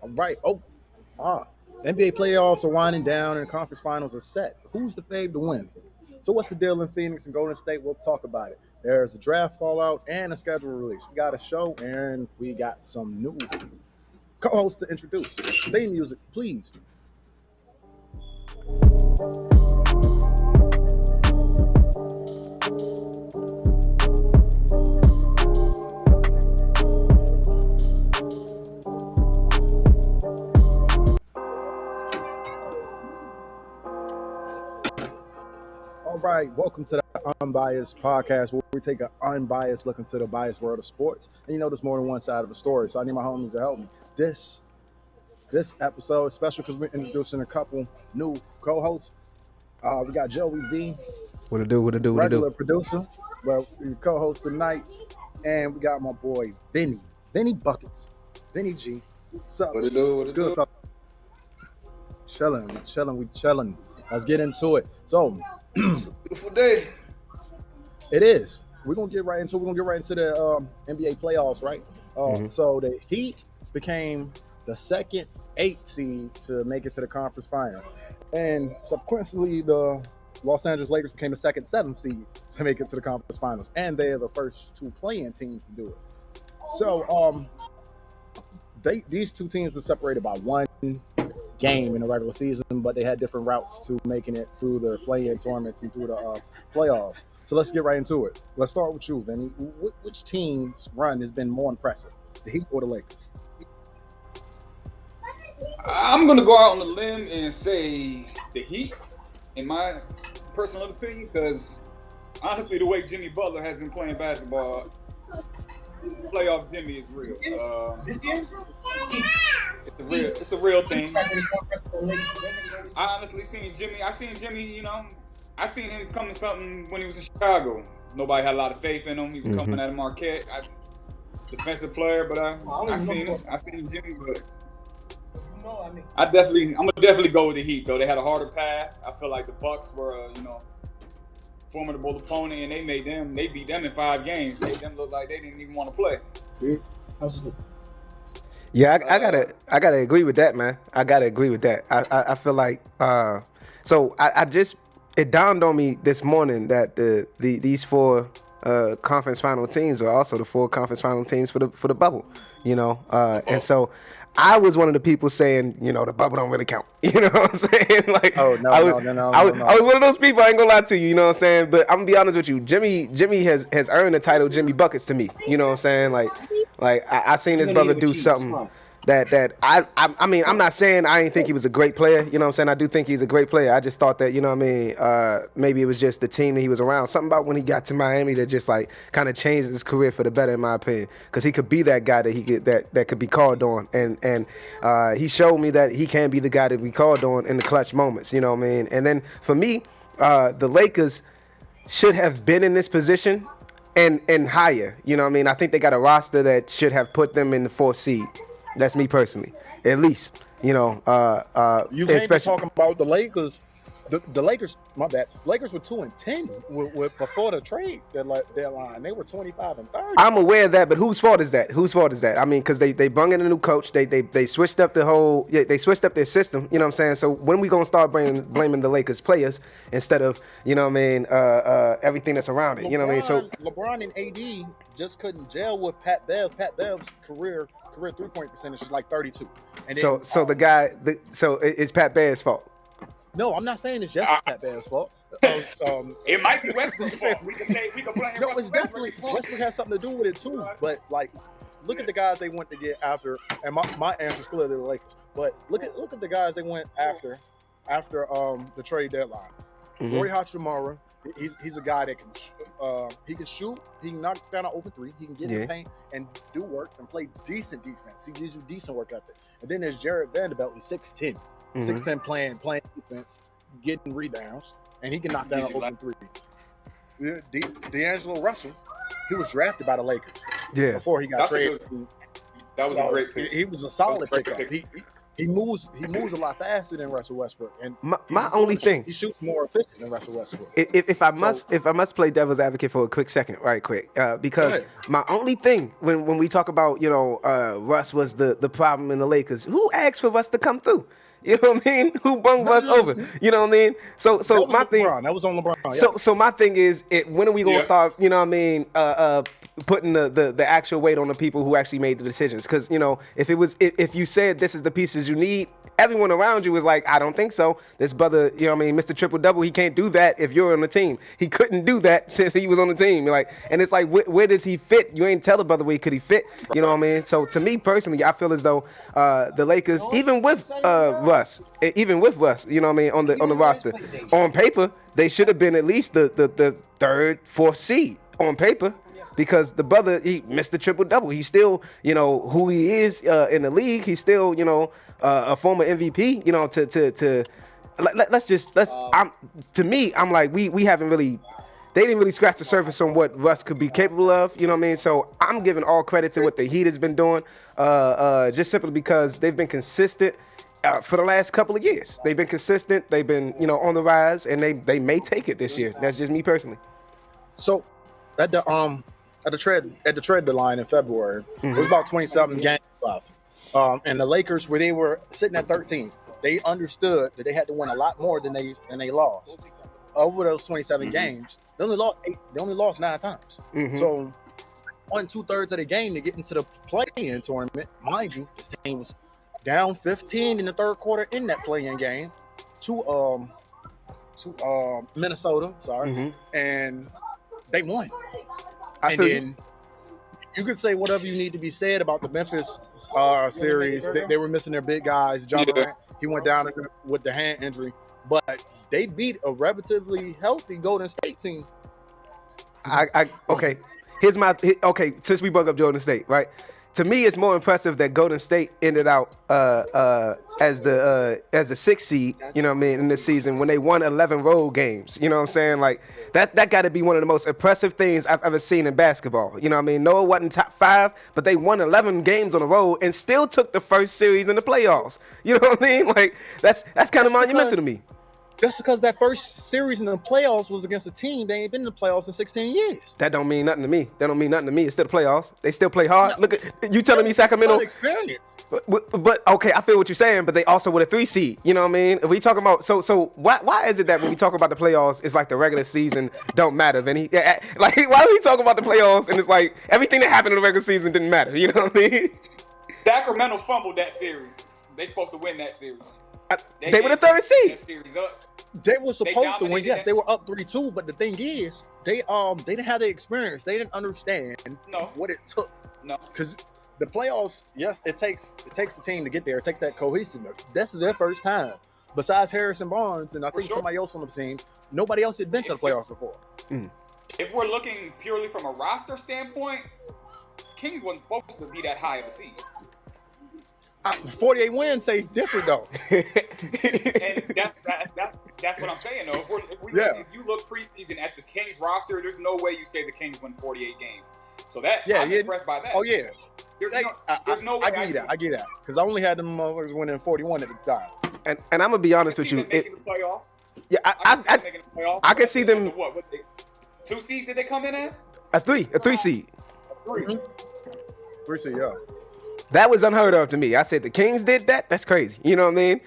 All right. NBA playoffs are winding down and the conference finals are set. Who's the fave to win? So what's the deal in Phoenix and Golden State? We'll talk about it. There's a draft fallout and a schedule release. We got a show and we got some new co-hosts to introduce. Theme music, please. All right, welcome to the Unbiased Podcast, where we take an unbiased look into the biased world of sports. And you know, there's more than one side of a story, so I need my homies to help me. This episode is special because we're introducing a couple new co-hosts. We got Joey V, What it do? regular producer, well, co-host tonight, and we got my boy Vinny Buckets, Vinny G. What's up? What it do? What's good, fella? Chilling. Let's get into it. So, It's a beautiful day. it is. We're gonna get right into the NBA playoffs, right? So the Heat became the second 8 seed to make it to the conference final, and subsequently the Los Angeles Lakers became the second 7th seed to make it to the conference finals, and they are the first 2 play-in teams to do it. So these 2 teams were separated by 1 game in the regular season, but they had different routes to making it through the play-in tournaments and through the playoffs. So let's get right into it. Let's start with you, Vinny. Which team's run has been more impressive, the Heat or the Lakers? I'm gonna go out on a limb and say the Heat, in my personal opinion, because honestly, the way Jimmy Butler has been playing basketball, playoff Jimmy is real. It's a real thing. I honestly seen Jimmy. I seen him come to something when he was in Chicago. Nobody had a lot of faith in him. He was coming out of Marquette. Defensive player, but I seen Jimmy, but I'm gonna definitely go with the Heat though. They had a harder path. I feel like the Bucks were formidable opponent, and they beat them in 5 games. Made them look like they didn't even want to play. Yeah, I gotta agree with that, man. I gotta agree with that. I feel like it dawned on me this morning that these 4 conference final teams are also the 4 conference final teams for the bubble, and so I was one of the people saying, the bubble don't really count. You know what I'm saying? Like, Oh, no. I was one of those people. I ain't gonna lie to you. You know what I'm saying? But I'm gonna be honest with you. Jimmy has earned the title Jimmy Buckets to me. You know what I'm saying? Like I seen his brother do something that I mean, I'm not saying I ain't think he was a great player. You know what I'm saying? I do think he's a great player. I just thought that, maybe it was just the team that he was around. Something about when he got to Miami that just like kind of changed his career for the better, in my opinion. Because he could be that guy that could be called on, and he showed me that he can be the guy that we called on in the clutch moments. You know what I mean? And then for me, the Lakers should have been in this position and higher. You know what I mean? I think they got a roster that should have put them in the 4th seed. That's me personally, at least. You can't be talking about the Lakers. The Lakers, my bad. Lakers were 2-10 with before the trade deadline. They were 25-30. I'm aware of that, but whose fault is that? I mean, because they brung in a new coach. They switched up they switched up their system. You know what I'm saying? So when we gonna start blaming the Lakers players instead of everything that's around it? You know what I mean? So LeBron and AD just couldn't gel with Pat Bev. Pat Bev's career 3-point percentage is like 32. And then, so it's Pat Bev's fault. No, I'm not saying it's just Pat Bev's fault. It might be Westbrook's fault. We can blame No, it's definitely Westbrook has something to do with it too. But like, look at the guys they went to get after, and my answer is clearly the Lakers. But look at the guys they went after the trade deadline. Rory Hachimura, he's a guy that he can shoot, he can knock down an open 3, he can get in the paint and do work and play decent defense. He gives you decent work ethic. And then there's Jared Vanderbilt, he's 6'10". 6'10", playing defense, getting rebounds, and he can knock down an open 3. D'Angelo Russell, he was drafted by the Lakers before he got traded. That was a great pick. He was a solid pickup. he moves a lot faster than Russell Westbrook, and my only thing, he shoots more efficient than Russell Westbrook. If I must play devil's advocate for a quick second, right quick, because my only thing when we talk about Russ was the problem in the Lakers, who asked for Russ to come through? You know what I mean? Who bung Russ over? You know what I mean? So my thing. That was on LeBron. So my thing is, when are we gonna start? You know what I mean? Putting the actual weight on the people who actually made the decisions. Because if you said this is the pieces you need, everyone around you was like, I don't think so. This brother, you know what I mean, Mr. Triple Double, he can't do that if you're on the team. He couldn't do that since he was on the team. And it's like, where does he fit? You ain't tell the brother where could he fit. You know what I mean? So to me personally, I feel as though the Lakers, even with Russ, you know what I mean, on the roster, on paper, they should have been at least the third, fourth seed on paper. Because the brother, he missed the triple double. He's still, who he is in the league. He's still, a former MVP. To me, I'm like, we haven't really. They didn't really scratch the surface on what Russ could be capable of. You know what I mean? So I'm giving all credit to what the Heat has been doing, just simply because they've been consistent. For the last couple of years, they've been consistent. They've been, on the rise, and they may take it this year. That's just me personally. So at the trade deadline in February, it was about 27 games left, and the Lakers, where they were sitting at 13, they understood that they had to win a lot more than they lost. Over those 27 games, they only lost 9 times. So 1/2 of the game to get into the play-in tournament. Mind you, this team was down 15 in the third quarter in that play-in game to Minnesota, and they won. Then you could say whatever you need to be said about the Memphis series. They were missing their big guys. John Morant, he went down with the hand injury, but they beat a relatively healthy Golden State team. Okay. Since we brought up Golden State, right? To me, it's more impressive that Golden State ended out as the 6th seed, you know what I mean, in this season when they won 11 road games. You know what I'm saying? Like that got to be one of the most impressive things I've ever seen in basketball. You know what I mean? Noah wasn't top 5, but they won 11 games on the road and still took the first series in the playoffs. You know what I mean? Like that's kind of monumental to me. Just because that first series in the playoffs was against a team, they ain't been in the playoffs in 16 years. That don't mean nothing to me. It's still the playoffs. They still play hard. No, look at you telling me Sacramento. Experience. But okay, I feel what you're saying. But they also with a 3 seed. You know what I mean? If we talking about so why is it that when we talk about the playoffs, it's like the regular season don't matter? Vinny, like why do we talk about the playoffs and it's like everything that happened in the regular season didn't matter? You know what I mean? Sacramento fumbled that series. They supposed to win that series. They were the 3rd seed. They were supposed to win. Yes, they were up 3-2. But the thing is, they didn't have the experience. They didn't understand what it took. No, because the playoffs, yes, it takes the team to get there. It takes that cohesiveness. This is their first time. Besides Harrison Barnes and I think somebody else on the team, nobody else had been to the playoffs before. If we're looking purely from a roster standpoint, Kings wasn't supposed to be that high of a seed. 48 wins says different though. And that's what I'm saying though. If you look preseason at the Kings roster, there's no way you say the Kings win 48 games. So I'm impressed by that. Oh yeah. There's no way. I get that. Because I only had them motherfuckers winning 41 at the time. And I'm gonna be honest with you. Making the playoff. Yeah, I can see them. What 2 seed did they come in as? A 3 seed. 3 seed, yeah. That was unheard of to me. I said the Kings did that. That's crazy. You know what I mean?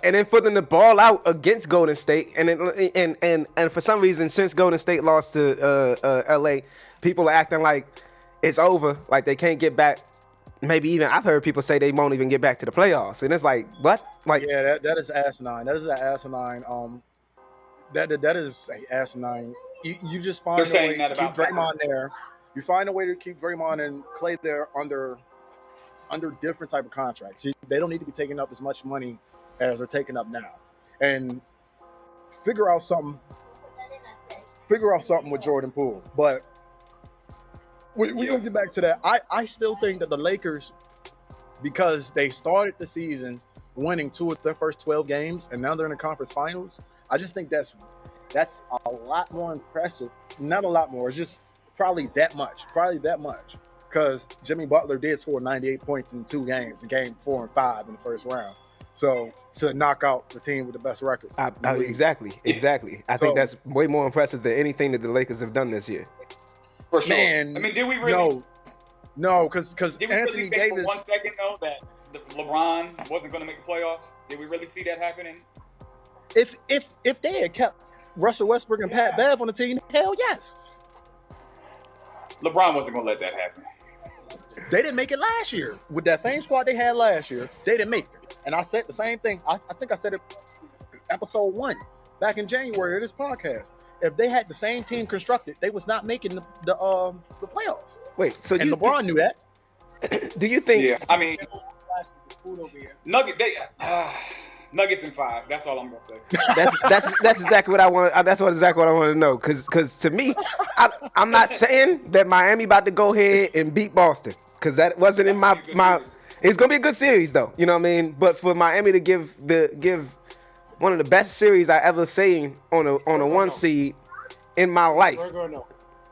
And then for them to ball out against Golden State, and for some reason, since Golden State lost to LA, people are acting like it's over, like they can't get back. Maybe even I've heard people say they won't even get back to the playoffs, and it's like what? Like that is asinine. That is an asinine. That is an asinine. You just find a way to keep Draymond there. You find a way to keep Draymond and Clay there under different type of contracts. They don't need to be taking up as much money as they're taking up now. And figure out something with Jordan Poole. But we're going to get back to that. I still think that the Lakers, because they started the season winning 2 of their first 12 games, and now they're in the conference finals, I just think that's a lot more impressive. Not a lot more. It's just probably that much. because Jimmy Butler did score 98 points in 2 games, in game 4 and 5 in the first round. So to knock out the team with the best record. Exactly. I think that's way more impressive than anything that the Lakers have done this year. For sure. Man, I mean, did we really? No, because did we Anthony really think Davis. for 1 second though that LeBron wasn't going to make the playoffs? Did we really see that happening? If they had kept Russell Westbrook and Pat Bev on the team, hell yes. LeBron wasn't going to let that happen. They didn't make it last year. With that same squad they had last year, they didn't make it. And I said the same thing. I think I said it episode 1 back in January of this podcast. If they had the same team constructed, they was not making the playoffs. Wait, so LeBron knew that. Do you think? Yeah, I mean, Nuggets in 5. That's all I'm gonna say. That's exactly what I want. That's exactly what I want to know. Because to me, I'm not saying that Miami about to go ahead and beat Boston. Because that wasn't in my. It's gonna be a good series though. You know what I mean? But for Miami to give one of the best series I ever seen on a 1 seed in my life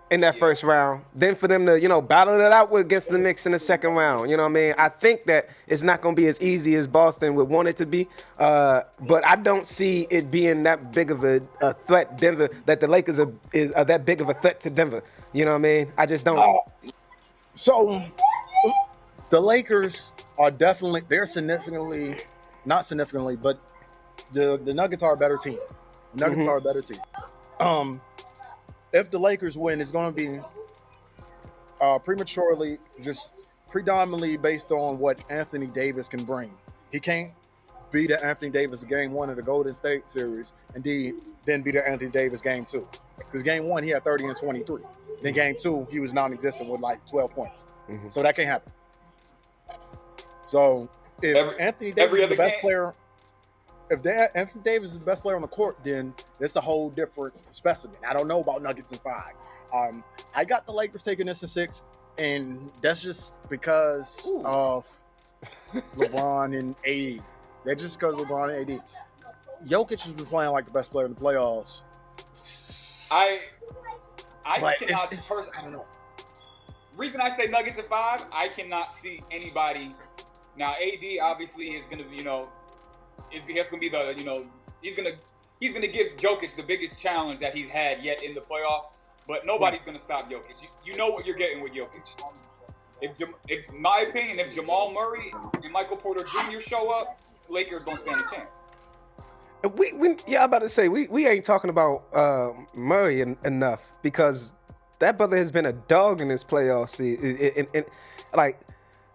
in that first round, then for them to battle it out against the Knicks in the second round. You know what I mean? I think that it's not going to be as easy as Boston would want it to be, but I don't see it being that big of a threat. Denver, that the Lakers are that big of a threat to Denver. You know what I mean? I just don't. So the Lakers are definitely, not significantly, but the Nuggets are a better team. Nuggets are a better team. If the Lakers win, it's going to be prematurely, just predominantly based on what Anthony Davis can bring. He can't beat Anthony Davis game 1 of the Golden State series and then beat Anthony Davis game 2. Because game 1, he had 30 and 23. Then game 2, he was non-existent with like 12 points. So that can't happen. So if Anthony Davis is the best player, Anthony Davis is the best player on the court, then it's a whole different specimen. I don't know about Nuggets in 5. I got the Lakers taking this in 6, and that's just because of LeBron and AD. That's just because of LeBron and AD. Jokic has been playing like the best player in the playoffs. I don't know. Reason I say Nuggets in 5, I cannot see anybody. Now AD obviously is going to be, he's going to be he's going to give Jokic the biggest challenge that he's had yet in the playoffs, but nobody's going to stop Jokic. You know what you're getting with Jokic. If in my opinion, if Jamal Murray and Michael Porter Jr. show up, Lakers going to stand a chance. I'm about to say we ain't talking about Murray enough, because that brother has been a dog in this playoff season. And like,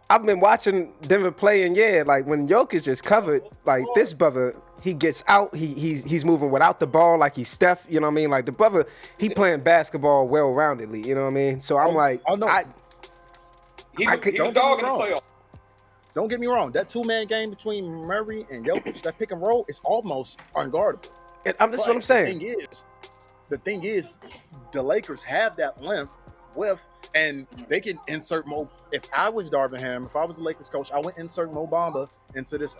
I've been watching Denver play, and like when Jokic is covered, like this brother, he gets out, he's moving without the ball like he's Steph. You know what I mean? Like the brother, he playing basketball well-roundedly. You know what I mean? So I'm like, he's a dog in the playoff. Don't get me wrong. That 2-man game between Murray and Jokic, that pick and roll, is almost unguardable. That's what I'm saying. The thing is, the Lakers have that length and they can insert Mo. If I was Darvin Ham, if I was the Lakers coach, I would insert Mo Bamba into this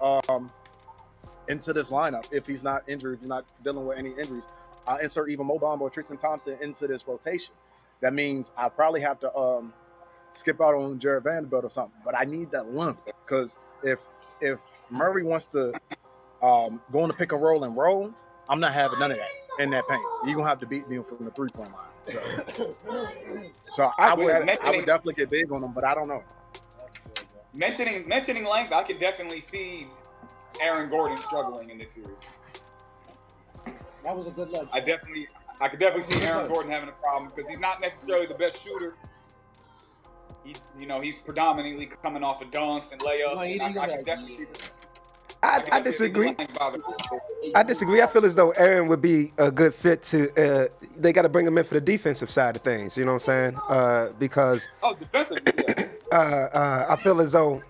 lineup. If he's not injured, if he's not dealing with any injuries, I'll insert even Mo Bamba or Tristan Thompson into this rotation. That means I probably have to skip out on Jared Vanderbilt or something. But I need that length, because if Murray wants to go on the pick and roll, I'm not having none of that in that paint. You're gonna have to beat me from the 3-point line. So I would definitely get big on them, but I don't know. Mentioning length, I can definitely see Aaron Gordon struggling in this series. That was a good look. I could definitely see Aaron Gordon having a problem, because he's not necessarily the best shooter. He's predominantly coming off of dunks and layups. I can definitely see this. I disagree. I disagree. I feel as though Aaron would be a good fit to. They got to bring him in for the defensive side of things. You know what I'm saying? Because defensively, I feel as though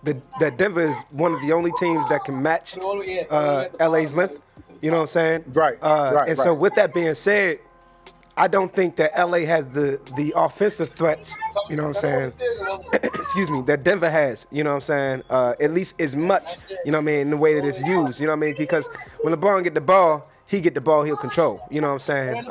that Denver is one of the only teams that can match LA's length. You know what I'm saying? Right. So with that being said, I don't think that LA has the offensive threats, you know what I'm saying, excuse me, that Denver has, you know what I'm saying, at least as much, you know what I mean, in the way that it's used, you know what I mean, because when LeBron get the ball, he get the ball, he'll control. You know what I'm saying?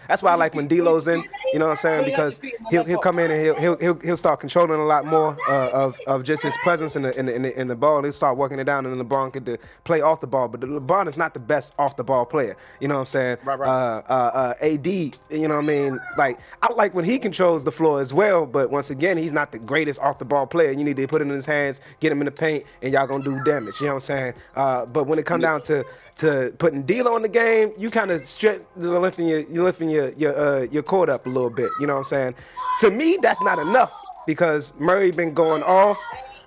That's why I like when D'Lo's in. You know what I'm saying? Because he'll come in and he'll start controlling a lot more of just his presence in the ball. He'll start working it down, and then LeBron get to play off the ball. But LeBron is not the best off the ball player. You know what I'm saying? Right. AD, you know what I mean? Like, I like when he controls the floor as well. But once again, he's not the greatest off the ball player. You need to put it in his hands, get him in the paint, and y'all gonna do damage. You know what I'm saying? But when it come down to putting D'Lo in the game, you kind of lifting your court up a little bit. You know what I'm saying? To me, that's not enough because Murray been going off.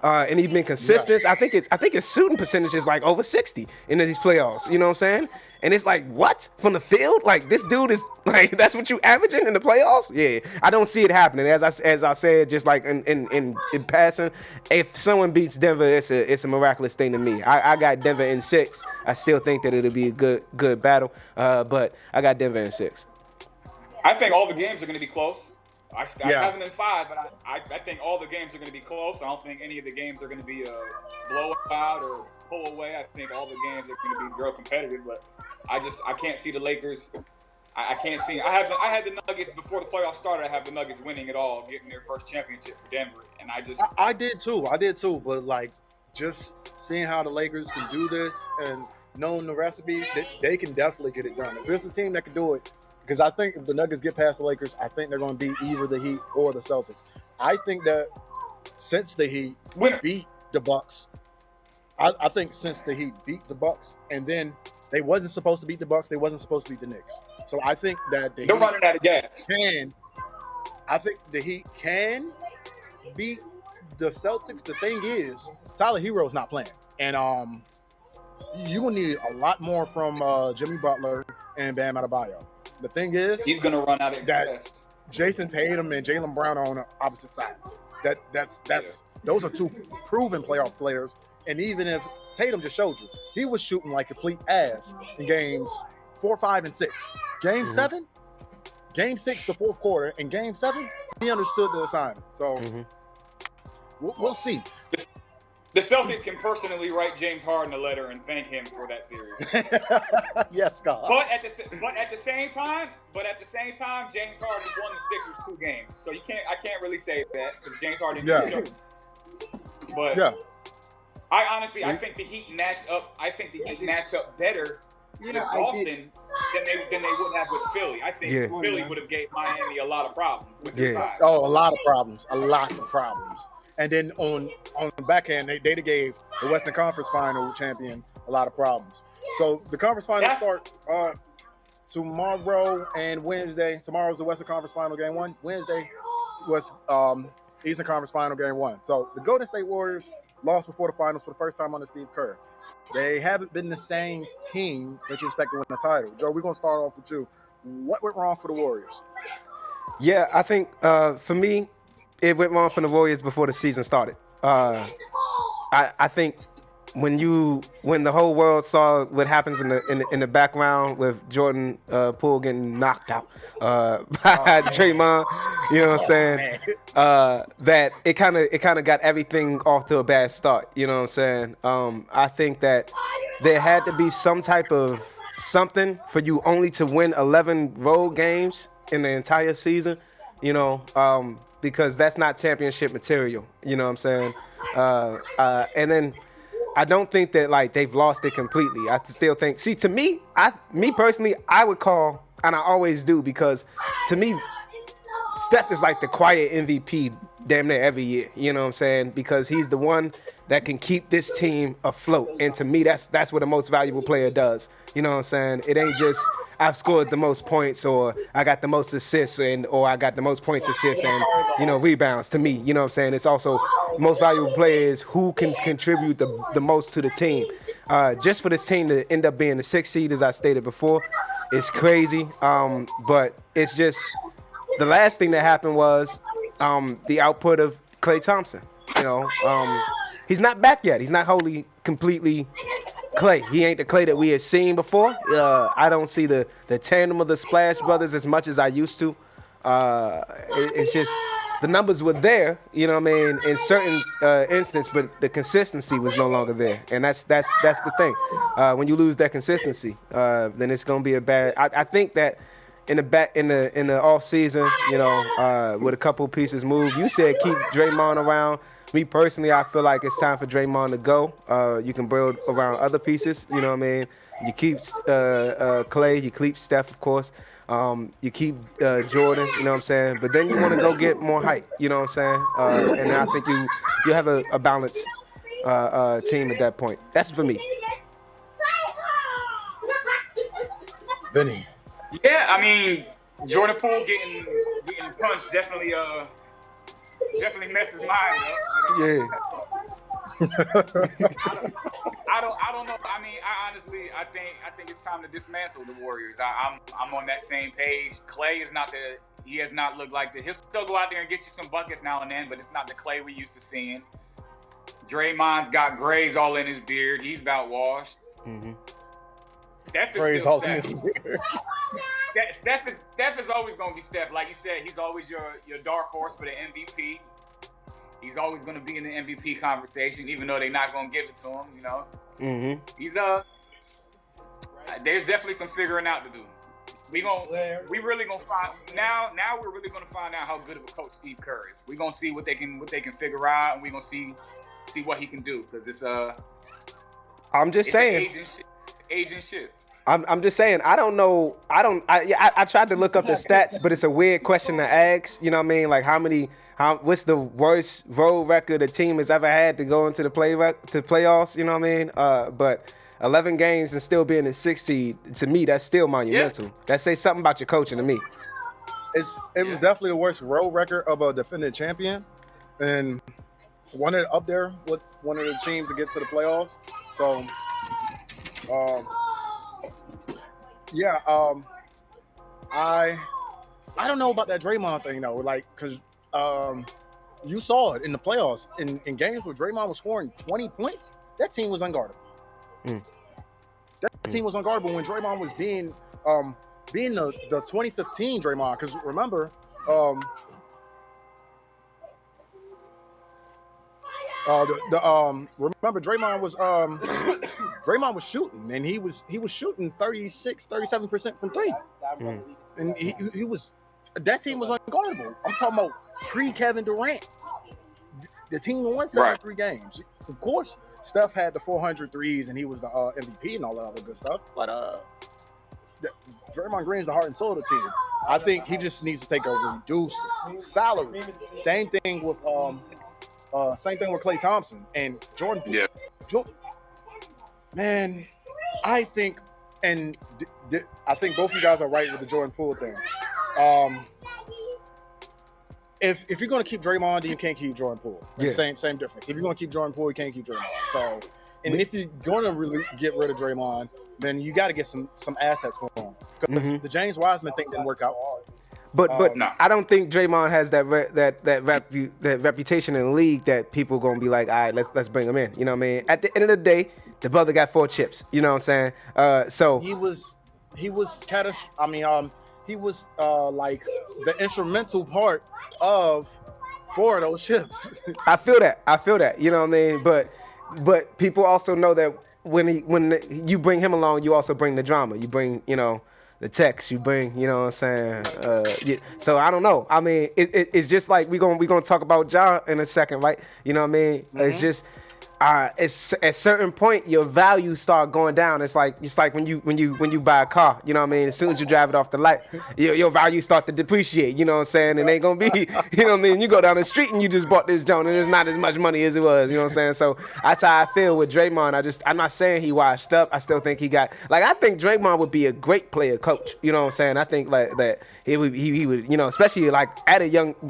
And he's been consistent. Yeah. I think his shooting percentage is like over 60 in these playoffs. You know what I'm saying? And it's like, what? From the field? Like, this dude is like, that's what you averaging in the playoffs? Yeah, I don't see it happening. As I said, just like in passing, if someone beats Denver, it's a miraculous thing to me. I got Denver in 6. I still think that it'll be a good battle, but I got Denver in 6. I think all the games are going to be close. I have them in 5, but I think all the games are going to be close. I don't think any of the games are going to be a blowout or pull away. I think all the games are going to be real competitive, but I can't see the Lakers. I can't see. I had the Nuggets before the playoffs started. I have the Nuggets winning it all, getting their first championship for Denver, and I did too. But like, just seeing how the Lakers can do this and knowing the recipe, they can definitely get it done. If there's a team that can do it. Because I think if the Nuggets get past the Lakers, I think they're going to beat either the Heat or the Celtics. I think that since the Heat beat the Bucks, I think since the Heat beat the Bucks, and then they wasn't supposed to beat the Bucks, they wasn't supposed to beat the Knicks. So I think that they're running out of gas. I think the Heat can beat the Celtics. The thing is, Tyler Hero's not playing, and you will need a lot more from Jimmy Butler and Bam Adebayo. The thing is, he's gonna run out of gas. Jason Tatum and Jaylen Brown are on the opposite side. Those are two proven playoff players. And even if Tatum just showed you, he was shooting like complete ass in games 4, 5, and 6. Game 7, game 6, the fourth quarter, and game 7, he understood the assignment. So we'll see. The Celtics can personally write James Harden a letter and thank him for that series. Yes, God. But at the same time, James Harden won the Sixers 2 games, so I can't really say that because James Harden didn't show. But I think the Heat match up. I think the Heat match up better with Boston than they would have with Philly. I think Philly would have gave Miami a lot of problems with their size. Oh, a lot of problems. And then on the back end, they gave the Western Conference Final champion a lot of problems. So the conference finals start tomorrow and Wednesday. Tomorrow's the Western Conference Final game 1. Wednesday was Eastern Conference Final game 1. So the Golden State Warriors lost before the finals for the first time under Steve Kerr. They haven't been the same team that you expect to win the title. Joe, we're going to start off with you. What went wrong for the Warriors? Yeah, I think for me, it went wrong for the Warriors before the season started. I think when the whole world saw what happens in the background with Jordan Poole getting knocked out by Draymond, you know what I'm saying? That it kind of got everything off to a bad start. You know what I'm saying? I think that there had to be some type of something for you only to win 11 road games in the entire season. You know. Because that's not championship material, you know what I'm saying? And then I don't think that like they've lost it completely. I still think, to me personally, I would call, and I always do, because to me, Steph is like the quiet MVP damn near every year, you know what I'm saying? Because he's the one that can keep this team afloat. And to me, that's what a most valuable player does. You know what I'm saying? It ain't just I've scored the most points or I got the most assists or I got the most points, assists, and rebounds. To me, you know what I'm saying? It's also the most valuable player is who can contribute the most to the team. Just for this team to end up being the 6th seed, as I stated before, it's crazy. But it's just the last thing that happened was the output of Klay Thompson. You know, he's not back yet. He's not wholly, completely Klay. He ain't the Klay that we had seen before. I don't see the tandem of the Splash Brothers as much as I used to. It's just the numbers were there, you know what I mean, in certain instances, but the consistency was no longer there, and that's the thing. When you lose that consistency, then it's gonna be a bad. I think that in the off season, you know, with a couple pieces moved, you said keep Draymond around. Me personally, I feel like it's time for Draymond to go. You can build around other pieces, you know what I mean. You keep Clay, you keep Steph, of course. You keep Jordan, you know what I'm saying? But then you want to go get more height, you know what I'm saying? And I think you have a balanced team at that point. That's for me. Vinny. Yeah, I mean, Jordan Poole getting punched definitely messes mine up. Yeah. I don't know. I mean, I think it's time to dismantle the Warriors. I'm on that same page. Clay is not he has not looked like he'll still go out there and get you some buckets now and then, but it's not the Clay we used to seeing. Draymond's got grays all in his beard. He's about washed. Mm-hmm. Steph is Grays still all in Steph. his beard. Steph is always going to be Steph. Like you said, he's always your dark horse for the MVP. He's always going to be in the MVP conversation, even though they're not going to give it to him, you know. Mm-hmm. He's there's definitely some figuring out to do. We really gonna find now. Now we're really gonna find out how good of a coach Steve Kerr is. We're gonna see what they can figure out, and we're gonna see what he can do, because it's I'm just saying. Aging shit. I'm just saying, I don't know. I tried to look up the stats, but it's a weird question to ask. You know what I mean? Like what's the worst road record a team has ever had to go into the playoffs? You know what I mean? But 11 games and still being a 6 seed, to me, that's still monumental. Yeah. That says something about your coaching to me. It was definitely the worst road record of a defending champion, and wanted up there with one of the teams to get to the playoffs. So, I don't know about that Draymond thing though, like, because you saw it in the playoffs in games where Draymond was scoring 20 points. That team was unguardable. That team was unguardable when Draymond was being the 2015 Draymond. Because remember, remember Draymond was shooting, and he was shooting 37% from three, and he was, that team was unguardable. I'm talking about pre-Kevin Durant. The team won 73 games. Of course, Steph had the 400 threes, and he was the MVP and all that other good stuff. But Draymond Green's the heart and soul of the team. I think he just needs to take a reduced salary. Same thing with Klay Thompson and Jordan. Yeah. Man, I think, and I think both of you guys are right with the Jordan Poole thing. If you're going to keep Draymond, then you can't keep Jordan Poole. Yeah. Same difference. If you're going to keep Jordan Poole, you can't keep Draymond. So, and if you're going to really get rid of Draymond, then you got to get some assets for him. Because the James Wiseman thing didn't work out. But no. I don't think Draymond has that reputation in the league that people going to be like, all right, let's bring him in. You know what I mean? At the end of the day, the brother got 4 chips. You know what I'm saying? So he was he was like the instrumental part of 4 of those chips. I feel that. You know what I mean? But people also know that when you bring him along, you also bring the drama. You bring, the text. You bring, you know what I'm saying? So I don't know. I mean, it's just like we're gonna talk about Ja in a second, right? You know what I mean? Mm-hmm. It's just it's at a certain point your values start going down. It's like when you buy a car, you know what I mean? As soon as you drive it off the lot, your values start to depreciate, you know what I'm saying? It ain't gonna be, you know what I mean? You go down the street and you just bought this joint and it's not as much money as it was, you know what I'm saying? So that's how I feel with Draymond. I'm not saying he washed up. I still think I think Draymond would be a great player coach, you know what I'm saying? I think like that he would, especially like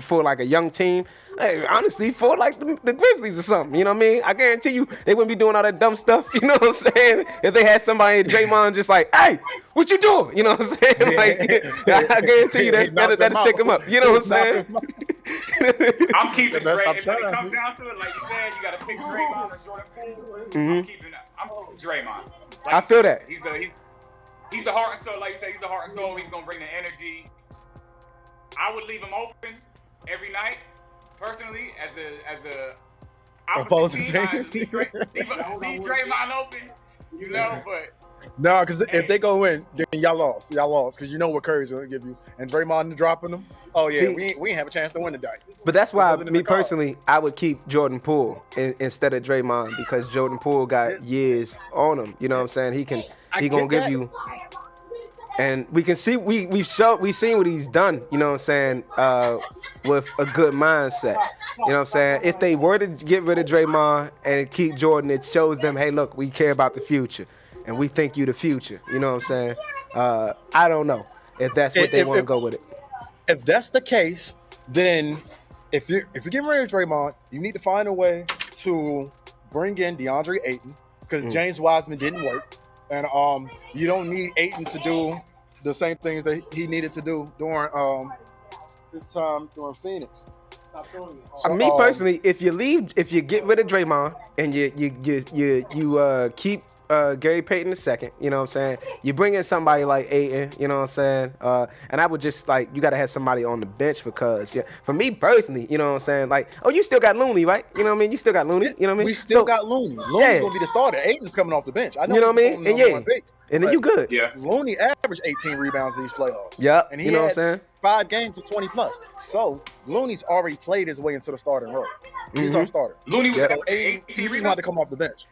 for a young team. Hey, honestly, for like the Grizzlies or something, you know what I mean? I guarantee you they wouldn't be doing all that dumb stuff, you know what I'm saying? If they had somebody in Draymond just like, hey, what you doing? You know what I'm saying? Like, I guarantee you that'll shake him up. You know what I'm saying? I'm keeping Draymond. When it comes down to it, like you said, you got to pick Draymond or Jordan Poole. I'm keeping Draymond. Like I feel that. He's the heart and soul. Like you said, he's the heart and soul. He's gonna bring the energy. I would leave him open every night. personally, as the Opposing opposite team, team. I leave Draymond open, you know. But No, because Hey. if they go in, then y'all lost. Y'all lost because you know what Curry's gonna give you, and Draymond dropping them. Oh yeah, See- we ain't have a chance to win today. But that's why, wasn't in me the cards. personally, I would keep Jordan Poole instead of Draymond because Jordan Poole got years on him. You know what I'm saying? He I gonna get give that. you, and we can see we've seen what he's done. You know what I'm saying? With a good mindset. You know what I'm saying? If they were to get rid of Draymond and keep Jordan, it shows them, hey, look, we care about the future, and we think you the future. You know what I'm saying? I don't know if that's what they want to go with it. If that's the case, then if you're getting rid of Draymond, you need to find a way to bring in DeAndre Ayton because James Wiseman didn't work, and you don't need Ayton to do the same things that he needed to do during his time during Phoenix. Stop throwing it. So, Me personally, if you get rid of Draymond and you keep Gary Payton II, you know what I'm saying? You bring in somebody like Ayton, you know what I'm saying? And I would just like, you got to have somebody on the bench because, for me personally, you know what I'm saying? Like, oh, you still got Looney, right? You know what I mean? You still got Looney, you know what I mean? we still got Looney. Looney's gonna be the starter. Ayton's coming off the bench. I know. You know what I he's mean? the And number one pick, and then but you good. yeah, Looney averaged 18 rebounds in these playoffs. Yep, And he you know had what I'm saying? 5 games to 20 plus. So Looney's already played his way into the starting role. He's our starter. Looney was So averaging Ayton, 18 he's gonna have to rebounds. come off the bench.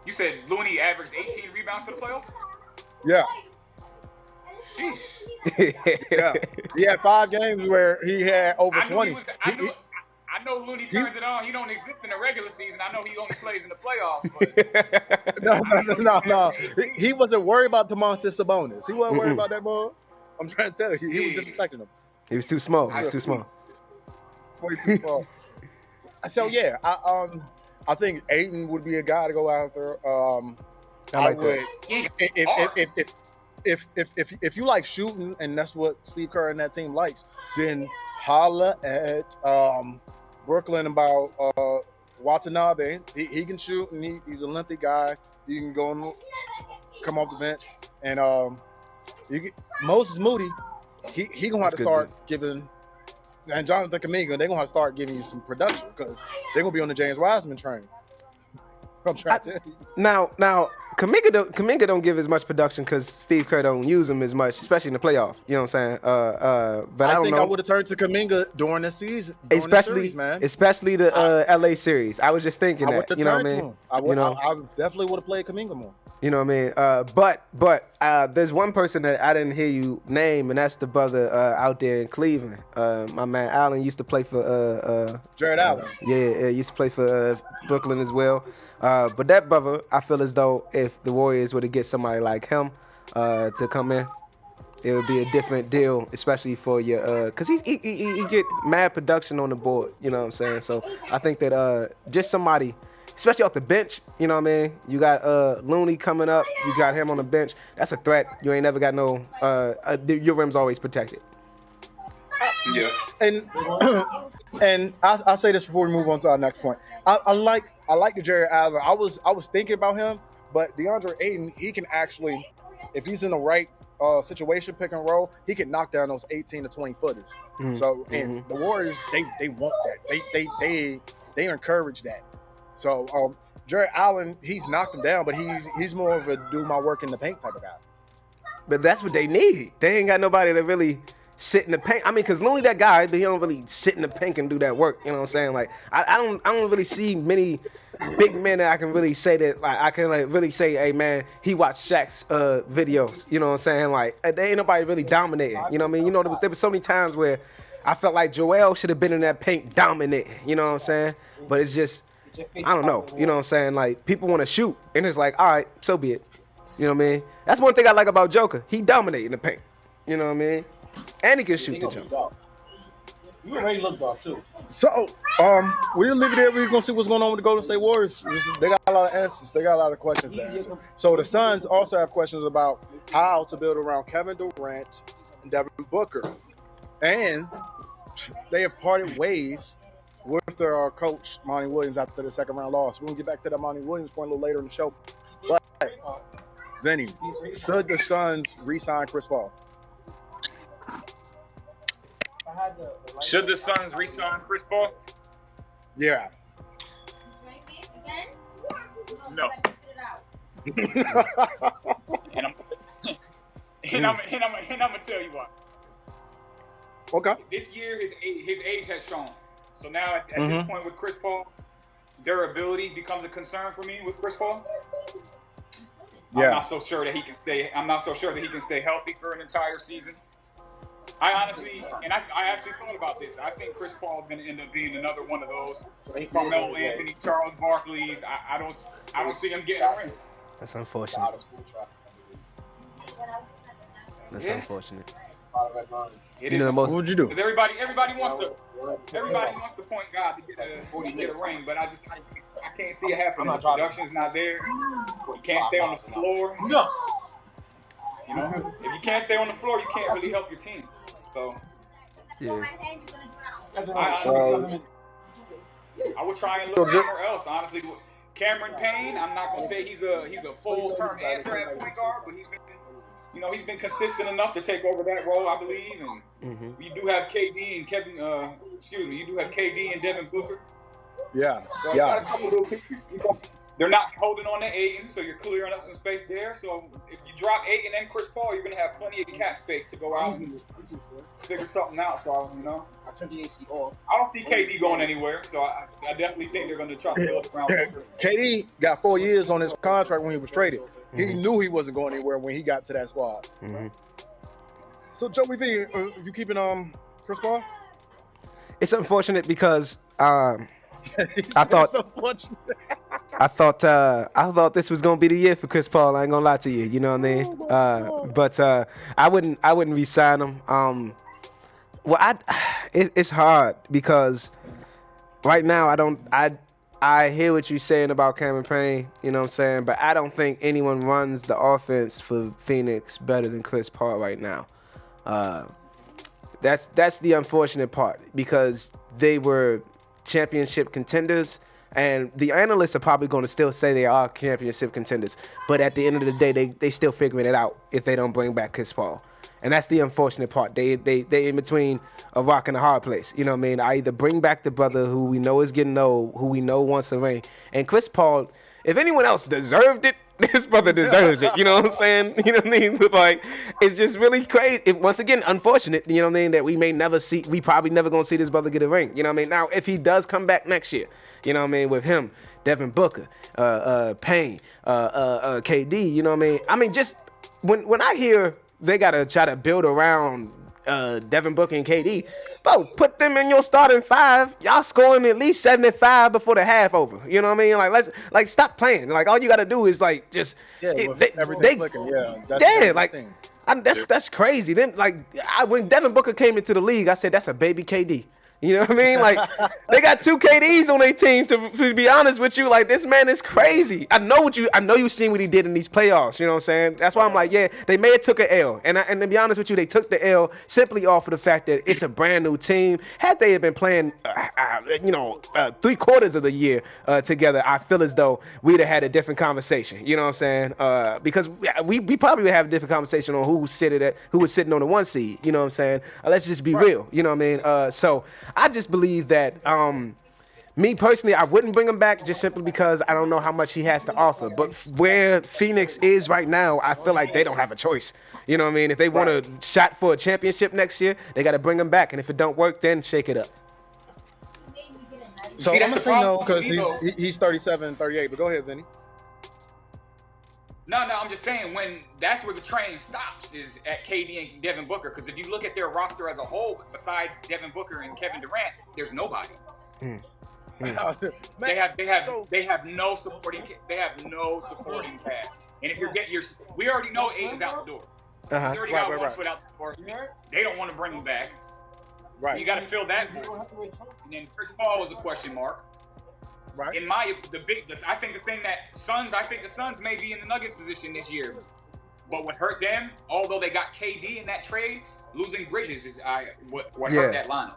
You said Looney averaged 18 rebounds for the playoffs. Yeah. Sheesh. Yeah. He had 5 games where he had over I knew 20. he was. I know Looney turns it on. He don't exist in the regular season. I know he only plays in the playoffs. But No. He wasn't worried about Domantas Sabonis. He wasn't worried Mm-mm. about that boy. I'm trying to tell you, he was disrespecting him. He was too small. He was too small. Way too far. So yeah, I think Ayton would be a guy to go after. I like that. he ain't If you like shooting and that's what Steve Kerr and that team likes, then holla at Brooklyn about Watanabe. He can shoot and he's a lengthy guy. You can go and come off the bench and Moses Moody. He gonna have That's to good, start dude. giving. And Jonathan Kuminga, they're gonna have to start giving you some production because they're gonna be on the James Wiseman train. I'm trying to tell you. Now, Kuminga don't give as much production because Steve Kerr don't use him as much, especially in the playoff. You know what I'm saying? But I don't think know. I would have turned to Kuminga during the season, during the series, man. Especially the LA series. I was just thinking I that. would have You know what turned I to mean? him. I would. You know? I definitely would have played Kuminga more. You know what I mean? But there's one person that I didn't hear you name, and that's the brother out there in Cleveland. My man Allen used to play for Jared Allen. Yeah, used to play for Brooklyn as well. But that brother, I feel as though if the Warriors were to get somebody like him to come in, it would be a different deal, especially for your because he get mad production on the board. You know what I'm saying? So I think that just somebody, especially off the bench, you know what I mean? You got Looney coming up, you got him on the bench. That's a threat. You ain't never got no your rim's always protected. Yeah. And I'll say this before we move on to our next point. I like the Jared Allen. I was thinking about him, but DeAndre Ayton, he can actually, if he's in the right situation, pick and roll, he can knock down those 18 to 20 footers. So and the Warriors, they want that. They encourage that. So Jared Allen, he's knocked him down, but he's more of a do my work in the paint type of guy. But that's what they need. They ain't got nobody to really sit in the paint. I mean, because Looney that guy, but he don't really sit in the paint and do that work. You know what I'm saying? Like, I don't really see many big men that I can really say that, like, I can like really say, hey man, he watched Shaq's videos. You know what I'm saying? Like, there ain't nobody really dominating. You know what I mean? You know, there was so many times where I felt like Joel should have been in that paint dominating. You know what I'm saying? But it's just, I don't know. You know what I'm saying? Like, people want to shoot, and it's like, all right, so be it. You know what I mean? That's one thing I like about Joker. He dominating the paint. You know what I mean? And he can shoot the jump. You already looked off too. So we'll leave it there. We're gonna see what's going on with the Golden State Warriors. They got a lot of answers. They got a lot of questions to answer. So the Suns also have questions about how to build around Kevin Durant and Devin Booker, and they have parted ways with their coach Monty Williams after the second round loss. We're gonna get back to that Monty Williams point a little later in the show. But Vinny, should the Suns re-sign Chris Paul? I had the Should the Suns re-sign Chris Paul? Yeah. No. And I'm gonna tell you why. Okay. This year, his age has shown. So now at this point with Chris Paul, durability becomes a concern for me with Chris Paul. Yeah. I'm not so sure that he can stay healthy for an entire season. I honestly, and I actually thought about this. I think Chris Paul is going to end up being another one of those Carmelo Anthony, Charles Barkley's. I don't see him getting a ring. That's unfortunate. That's unfortunate. It is. What would you do? Because everybody wants the point guard to get a ring, but I can't see it happening. The production's not there. You can't stay on the floor. No. You know, if you can't stay on the floor, you can't really help your team. So Yeah. I would try and look somewhere else. Honestly, Cameron Payne, I'm not gonna say he's a full-term answer at point guard, but he's been consistent enough to take over that role, I believe. And you do have KD and Devin Booker. Yeah. So Yeah. got a couple little pieces. They're not holding on to Ayton, so you're clearing up some space there. So if you drop Ayton and Chris Paul, you're gonna have plenty of cap space to go out and figure something out. So I turned the AC off. I don't see KD going anywhere. So I definitely think they're gonna try to build around Booker. KD got 4 years on his contract when he was traded. He knew he wasn't going anywhere when he got to that squad. So Joey V, you keeping Chris Paul? It's unfortunate because I thought this was gonna be the year for Chris Paul. I ain't gonna lie to you. You know what I mean? But I wouldn't re-sign him. It's hard because right now I hear what you're saying about Cameron Payne. You know what I'm saying? But I don't think anyone runs the offense for Phoenix better than Chris Paul right now. That's the unfortunate part because they were championship contenders. And the analysts are probably going to still say they are championship contenders. But at the end of the day, they still figuring it out if they don't bring back Chris Paul. And that's the unfortunate part. They in between a rock and a hard place. You know what I mean? I either bring back the brother who we know is getting old, who we know wants a ring. And Chris Paul, if anyone else deserved it, this brother deserves it. You know what I'm saying? You know what I mean? But like, it's just really crazy. Once again, unfortunate, you know what I mean, that we probably never going to see this brother get a ring. You know what I mean? Now, if he does come back next year, you know what I mean, with him, Devin Booker, Payne, KD, you know what I mean? I mean, just when I hear they got to try to build around Devin Booker and KD, bro, put them in your starting five. Y'all scoring at least 75 before the half over. You know what I mean? Like stop playing. Like all you got to do is like just everything clicking. Yeah, that's crazy. Then when Devin Booker came into the league, I said that's a baby KD. You know what I mean? Like, they got 2 KDs on their team, to be honest with you. Like, this man is crazy. I know you've seen what he did in these playoffs. You know what I'm saying? That's why I'm like, yeah, they may have took an L. And to be honest with you, they took the L simply off of the fact that it's a brand new team. Had they have been playing, 3/4 of the year together, I feel as though we'd have had a different conversation. You know what I'm saying? Because we probably would have a different conversation on who was sitting on the 1 seed. You know what I'm saying? Let's just be real. You know what I mean? So I just believe that, me personally, I wouldn't bring him back just simply because I don't know how much he has to offer. But where Phoenix is right now, I feel like they don't have a choice. You know what I mean? If they want a shot for a championship next year, they got to bring him back. And if it don't work, then shake it up. So I'm going to say no because he's 37, 38. But go ahead, Vinny. No, I'm just saying when that's where the train stops is at KD and Devin Booker. Because if you look at their roster as a whole, besides Devin Booker and Kevin Durant, there's nobody. They have no supporting cast. And if you're getting we already know Ayton's out the door. He's already got one foot out the door. They don't want to bring him back. Right. You got to fill that void. And then Chris Paul was a question mark. Right. I think the Suns may be in the Nuggets position this year. But what hurt them, although they got KD in that trade, losing Bridges is what hurt that lineup.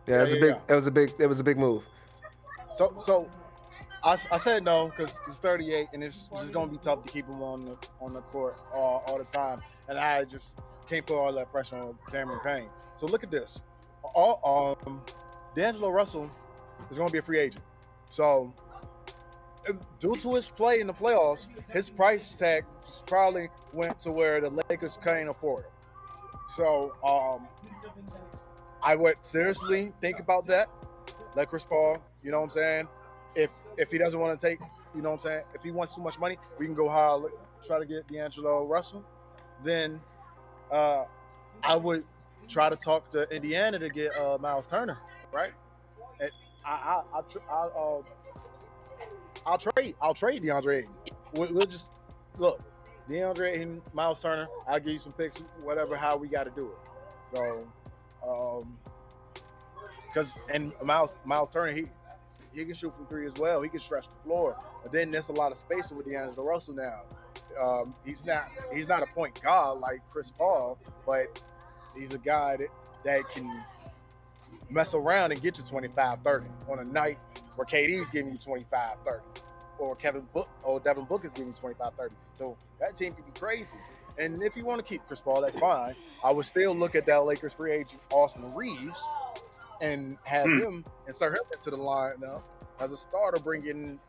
Yeah, it was a big move. So I said no because he's 38 and it's just gonna be tough to keep him on the court all the time. And I just can't put all that pressure on Cameron Payne. So look at this. D'Angelo Russell is going to be a free agent. So, due to his play in the playoffs, his price tag probably went to where the Lakers can't afford him. So, I would seriously think about that. Let Chris Paul, you know what I'm saying? If he doesn't want to take, you know what I'm saying? If he wants too much money, we can go higher, try to get D'Angelo Russell. Then I would try to talk to Indiana to get Miles Turner, right? And I'll trade DeAndre Ayton. We'll just look, DeAndre Ayton, Miles Turner. I'll give you some picks, whatever, how we got to do it. So, because Miles Turner, he can shoot from three as well. He can stretch the floor. But then there's a lot of space with D'Angelo Russell now. He's not a point guard like Chris Paul, but he's a guy that can mess around and get you 25-30 on a night where KD's giving you 25-30 or Devin Booker is giving you 25-30. So that team could be crazy. And if you want to keep Chris Paul, that's fine. I would still look at that Lakers free agent Austin Reeves and have him insert him into the lineup as a starter, bringing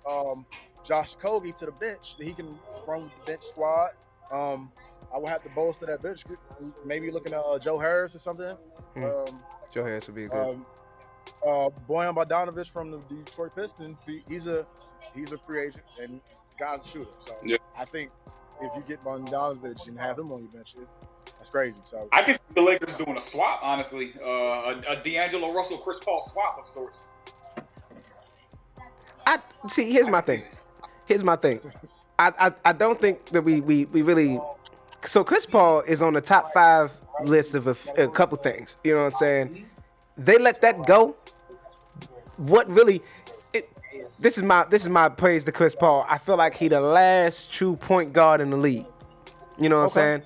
Josh Okogie to the bench. He can run with the bench squad. I would have to bolster that bench. Maybe looking at Joe Harris or something. Joe Harris would be a good. Bojan Bogdanovic from the Detroit Pistons. He's a free agent and guy's a shooter. So I think if you get Bogdanovic and have him on your bench, that's crazy. So I can see the Lakers doing a swap, honestly, a D'Angelo Russell Chris Paul swap of sorts. Here's my thing. I don't think that we really. So Chris Paul is on the top 5 list of a couple things. You know what I'm saying? They let that go. What really? This is my praise to Chris Paul. I feel like he the last true point guard in the league. You know what I'm saying?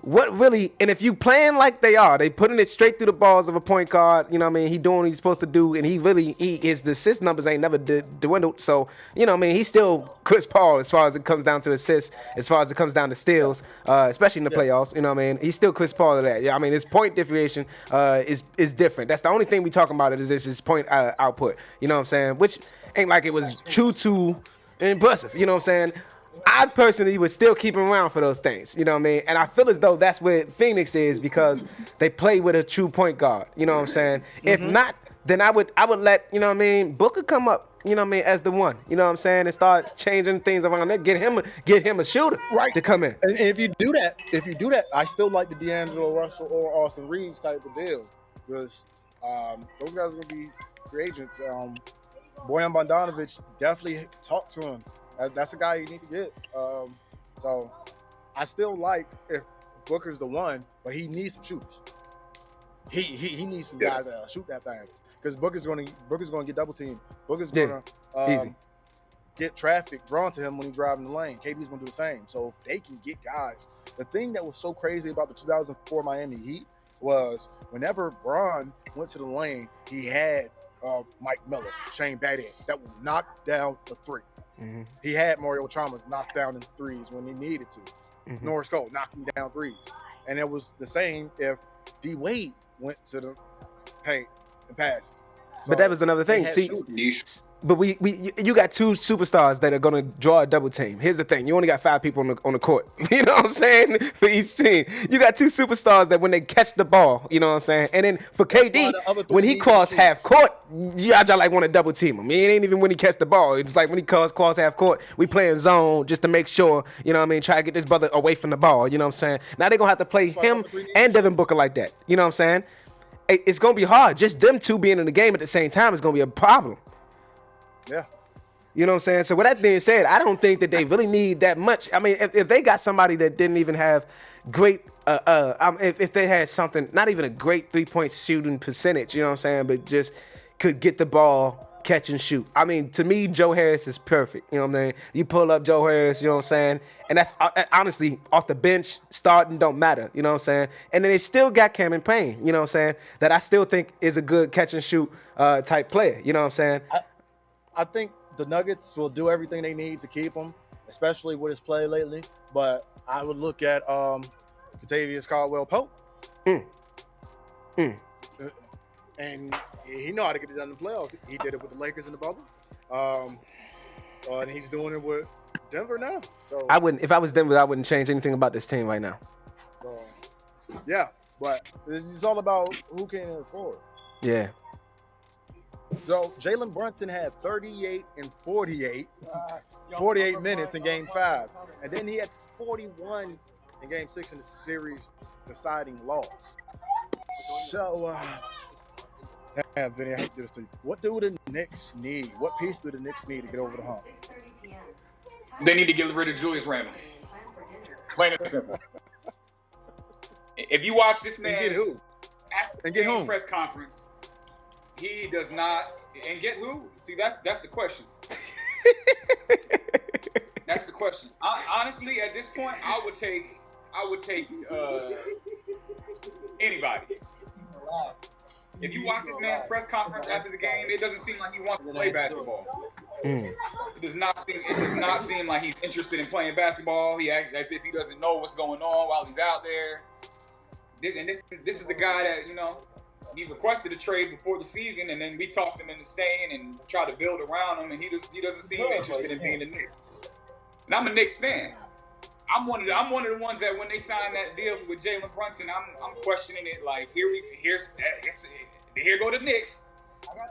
What really, and if you playing like they are, they putting it straight through the balls of a point guard, you know what I mean? He doing what he's supposed to do, and his assist numbers ain't never dwindled. So, you know what I mean? He's still Chris Paul as far as it comes down to assists, as far as it comes down to steals, especially in the playoffs, you know what I mean? He's still Chris Paul to that. Yeah, I mean, his point differentiation is different. That's the only thing we talking about is his point output, you know what I'm saying? Which ain't like it was true to impressive, you know what I'm saying? I personally would still keep him around for those things, you know what I mean? And I feel as though that's where Phoenix is because they play with a true point guard, you know what I'm saying? If not, then I would let, you know what I mean, Booker come up, you know what I mean, as the one, you know what I'm saying, and start changing things around there, get him a shooter to come in. And if you do that, I still like the D'Angelo Russell or Austin Reeves type of deal because those guys are going to be free agents. Bojan Bogdanovic, definitely talk to him. That's a guy you need to get. So I still like if Booker's the one, but he needs some shooters. He needs some guys that shoot that thing because Booker's going to get double teamed. Booker's going to get traffic drawn to him when he's driving the lane. KD's going to do the same. So if they can get guys, the thing that was so crazy about the 2004 Miami Heat was whenever Bron went to the lane, he had Mike Miller, Shane Battier that would knock down the three. He had Mario Chalmers knock down the threes when he needed to. Norris Cole knocking down threes. And it was the same if D Wade went to the paint and passed. So but that was another thing. See, but you got 2 superstars that are gonna draw a double team. Here's the thing: you only got 5 people on the court. You know what I'm saying? For each team, you got 2 superstars that when they catch the ball, you know what I'm saying. And then for KD, when he cross half court, y'all like want to double team him. It ain't even when he catch the ball. It's like when he cross half court, we playing zone just to make sure, you know what I mean, try to get this brother away from the ball. You know what I'm saying? Now they're gonna have to play him and Devin Booker like that. You know what I'm saying? It's gonna be hard. Just them 2 being in the game at the same time is gonna be a problem. Yeah. You know what I'm saying? So with that being said, I don't think that they really need that much. I mean, if they got somebody that didn't even have great, if they had something, not even a great 3-point shooting percentage, you know what I'm saying, but just could get the ball, catch and shoot. I mean, to me, Joe Harris is perfect. You know what I'm saying? You pull up Joe Harris, you know what I'm saying? And that's honestly off the bench, starting don't matter. You know what I'm saying? And then they still got Cameron Payne, you know what I'm saying? That I still think is a good catch and shoot type player. You know what I'm saying? I think the Nuggets will do everything they need to keep him, especially with his play lately. But I would look at Kentavious Caldwell-Pope. and he know how to get it done in the playoffs. He did it with the Lakers in the bubble, and he's doing it with Denver now. So I wouldn't. If I was Denver, I wouldn't change anything about this team right now. Yeah, but it's all about who can afford. Yeah. So Jalen Brunson had 38 and 48 minutes in Game 5, and then he had 41 in Game 6 in the series deciding loss. So, Vinny, I hate to do this to you. What do the Knicks need? What piece do the Knicks need to get over the hump? They need to get rid of Julius Randle. Plain and simple. If you watch this man's after-game press conference, he does not. And get who? See, that's the question. That's the question. Honestly, at this point, I would take anybody. If you watch this man's press conference after the game, it doesn't seem like he wants to play basketball. It does not seem like he's interested in playing basketball. He acts as if he doesn't know what's going on while he's out there. This is the guy that, he requested a trade before the season, and then we talked him into staying and tried to build around him, and he doesn't seem interested in being a Knicks. And I'm a Knicks fan. I'm one of the ones that when they signed that deal with Jalen Brunson, I'm questioning it. Like here go the Knicks,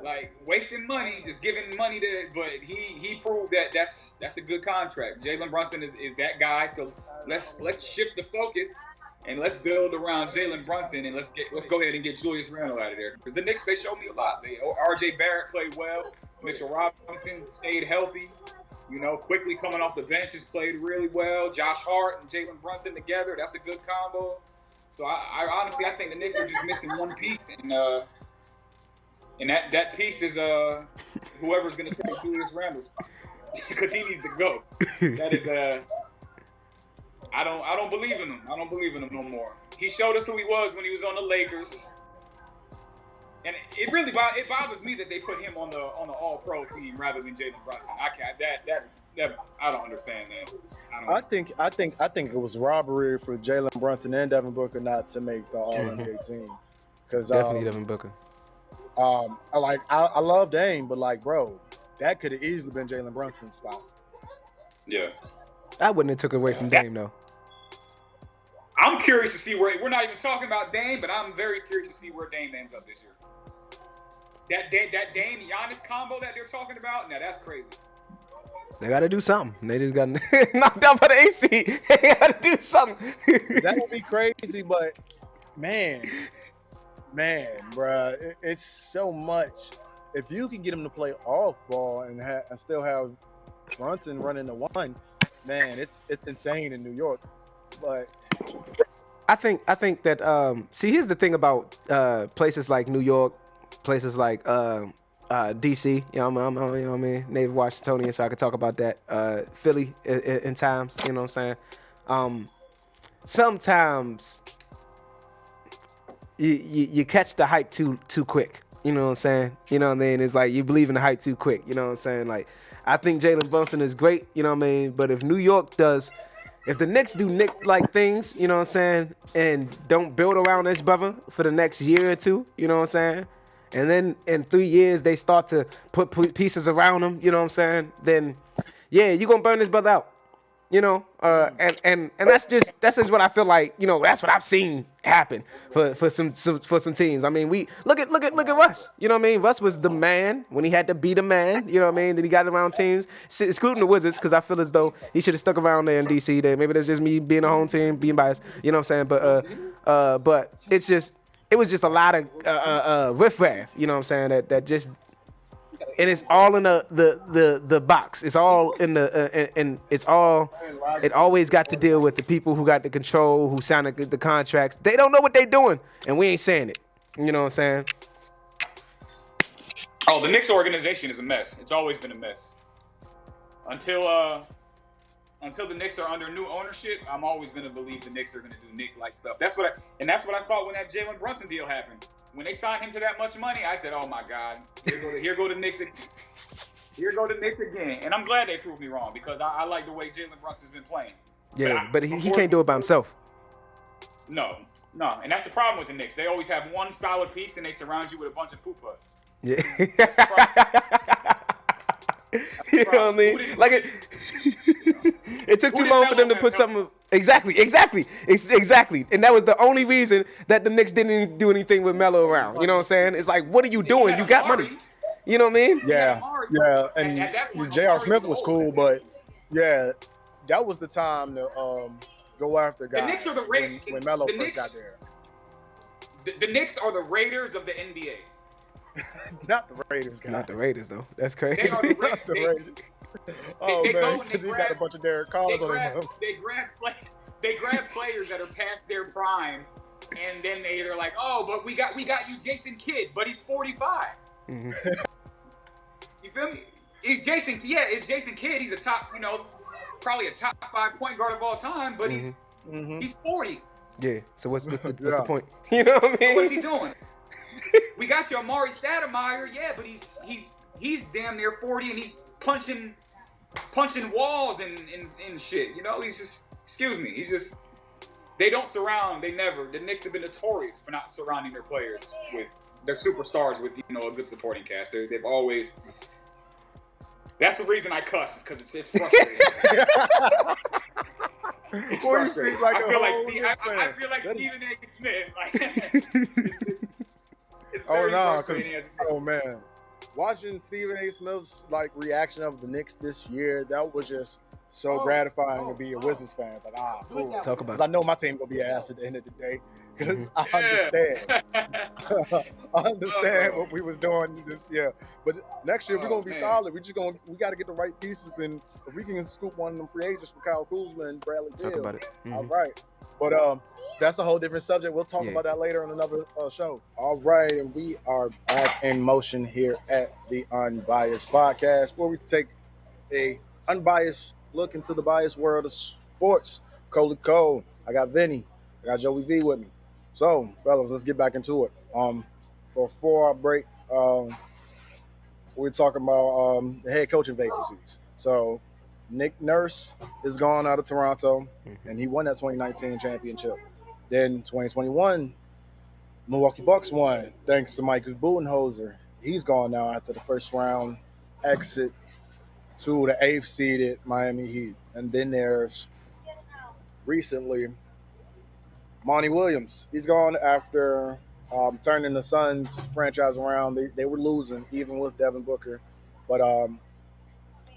like wasting money, just giving money to. But he proved that that's a good contract. Jalen Brunson is that guy. So let's shift the focus and let's build around Jalen Brunson, and let's go ahead and get Julius Randle out of there, because the Knicks, they showed me a lot. RJ Barrett played well. Mitchell Robinson stayed healthy. Quickly coming off the bench has played really well. Josh Hart and Jalen Brunson together, that's a good combo. So I honestly think the Knicks are just missing one piece, and that piece is whoever's going to take Julius Randle, because he needs to go. That is I don't believe in him. I don't believe in him no more. He showed us who he was when he was on the Lakers. And it really bothers me that they put him on the All-Pro team rather than Jalen Brunson. I don't understand that. I think it was robbery for Jalen Brunson and Devin Booker not to make the All-NBA team. Because definitely Devin Booker. I love Dame, but bro, that could have easily been Jalen Brunson's spot. Yeah. I wouldn't have took it away from Dame though. I'm curious to see where we're not even talking about Dame, but I'm very curious to see where Dame ends up this year. That Dame Giannis combo that they're talking about, now that's crazy. They got to do something. They just got knocked out by the AC. They got to do something. That would be crazy, but man, bruh, it's so much. If you can get him to play off ball and still have Brunson running the one, man, it's insane in New York. But I think that see, here's the thing about places like New York, places like DC. I'm you know what I mean, native Washingtonian, so I could talk about that. Philly in times, you know what I'm saying. Sometimes you catch the hype too quick. You know what I'm saying? You know what I mean? It's like you believe in the hype too quick. You know what I'm saying? Like, I think Jalen Brunson is great. You know what I mean? But if if the Knicks do Knicks-like things, you know what I'm saying, and don't build around this brother for the next year or two, you know what I'm saying, and then in 3 years they start to put pieces around him, you know what I'm saying, then, yeah, you're going to burn this brother out. And that's just what I feel like. That's what I've seen happen for some teams. I mean, we look at Russ. You know what I mean? Russ was the man when he had to be the man. You know what I mean? Then he got around teams, excluding the Wizards, because I feel as though he should have stuck around there in DC. There, maybe that's just me being a home team, being biased. You know what I'm saying? But it was just a lot of riffraff. You know what I'm saying? That just. And it's all in the box. It's all in and it's all. It always got to deal with the people who got the control, who signed the contracts. They don't know what they're doing, and we ain't saying it. You know what I'm saying? Oh, the Knicks organization is a mess. It's always been a mess. Until the Knicks are under new ownership, I'm always going to believe the Knicks are going to do Knick-like stuff. That's what I thought when that Jalen Brunson deal happened. When they signed him to that much money, I said, "Oh my God, here go the Knicks again." And I'm glad they proved me wrong, because I like the way Jalen Brunson's been playing. Yeah, but he can't do it by himself. No, and that's the problem with the Knicks. They always have one solid piece, and they surround you with a bunch of poopa. Yeah. That's the problem. You know what I mean? It took too long for them to put something. Exactly. And that was the only reason that the Knicks didn't do anything with Melo around. You know what I'm saying? It's like, what are you doing? You got money. You know what I mean? Yeah. And J.R. Smith was cool, but yeah, that was the time to go after guys. The Knicks are the Raiders. When Melo first got there. The Knicks are the Raiders of the NBA. Not the Raiders, guys. Not the Raiders, though. That's crazy. They are the Not the Raiders. They man, go and they got a bunch of Derek Carrs on them. They grab players that are past their prime, and then they're like, "Oh, but we got you, Jason Kidd, but he's 45." Mm-hmm. You feel me? It's Jason Kidd. He's a top, probably a top 5 point guard of all time, but he's 40. Yeah. So what's the point? You know what I mean? What is he doing? We got you, Amari Stoudemire, yeah, but he's damn near 40 and he's punching walls and shit. He's just, excuse me, they don't surround. The Knicks have been notorious for not surrounding their players with their superstars with a good supporting cast. They've always. That's the reason I cuss, is because it's frustrating. It's frustrating. I feel like Stephen A. Smith. Oh man, watching Stephen A. Smith's reaction of the Knicks this year, that was just so gratifying to be a Wizards fan. Cool. Talk about it. I know my team gonna be ass at the end of the day, because I understand what we was doing this year. But next year we're gonna be solid. We got to get the right pieces, and if we can scoop one of them free agents from Kyle Kuzma and Bradley Beal. Talk about it. Mm-hmm. All right, but that's a whole different subject. We'll talk about that later on another show. All right, and we are back in motion here at the Unbiased Podcast, where we take a unbiased look into the biased world of sports. Coley Cole, I got Vinny, I got Joey V with me. So, fellas, let's get back into it. Before I break, we're talking about the head coaching vacancies. So, Nick Nurse is gone out of Toronto, and he won that 2019 championship. Then 2021, Milwaukee Bucks won, thanks to Michael Budenholzer. He's gone now after the first round exit to the 8th seeded Miami Heat. And then there's recently Monty Williams. He's gone after turning the Suns franchise around. They were losing even with Devin Booker. But over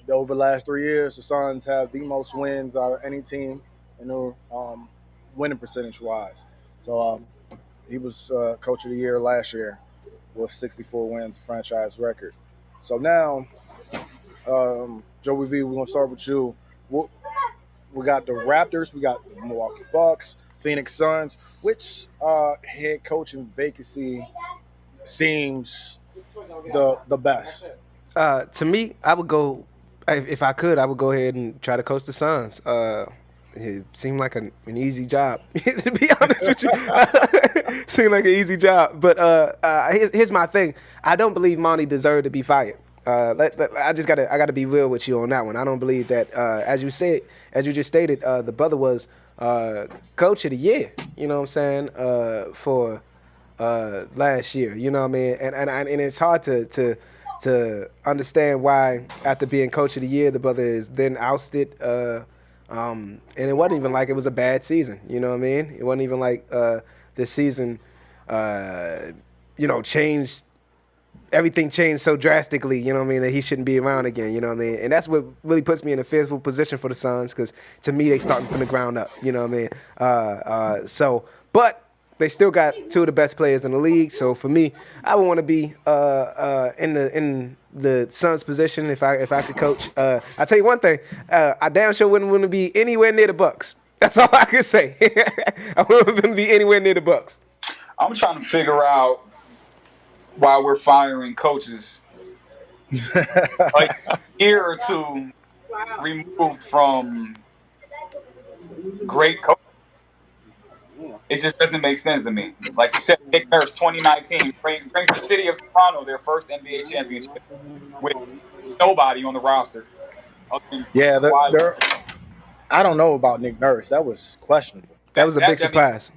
the last 3 years, the Suns have the most wins out of any team in the winning percentage-wise. So he was Coach of the Year last year with 64 wins, a franchise record. So now, Joey V, we're going to start with you. We got the Raptors, we got the Milwaukee Bucks, Phoenix Suns. Which head coaching vacancy seems the best? To me, I would go, if I could, I would go ahead and try to coach the Suns. It seemed like an easy job, to be honest with you. Seemed like an easy job. But here's my thing. I don't believe Monty deserved to be fired. I gotta be real with you on that one. I don't believe that, as you just stated, the brother was Coach of the Year. You know what I'm saying? For last year. You know what I mean? And it's hard to understand why, after being Coach of the Year, the brother is then ousted. And it wasn't even like it was a bad season. You know what I mean? It wasn't even like this season, changed. Everything changed so drastically, you know what I mean, that he shouldn't be around again, you know what I mean? And that's what really puts me in a fearful position for the Suns, because to me, they starting from the ground up, you know what I mean? But they still got two of the best players in the league. So for me, I would want to be in the Suns position if I could coach. I tell you one thing, I damn sure wouldn't want to be anywhere near the Bucks. That's all I can say. I wouldn't want to be anywhere near the Bucks. I'm trying to figure out why we're firing coaches like a year or two removed from great coaches. It just doesn't make sense to me. Like you said, Nick Nurse, 2019, brings the city of Toronto their first NBA championship with nobody on the roster. Yeah, I don't know about Nick Nurse. That was questionable. That was a big surprise.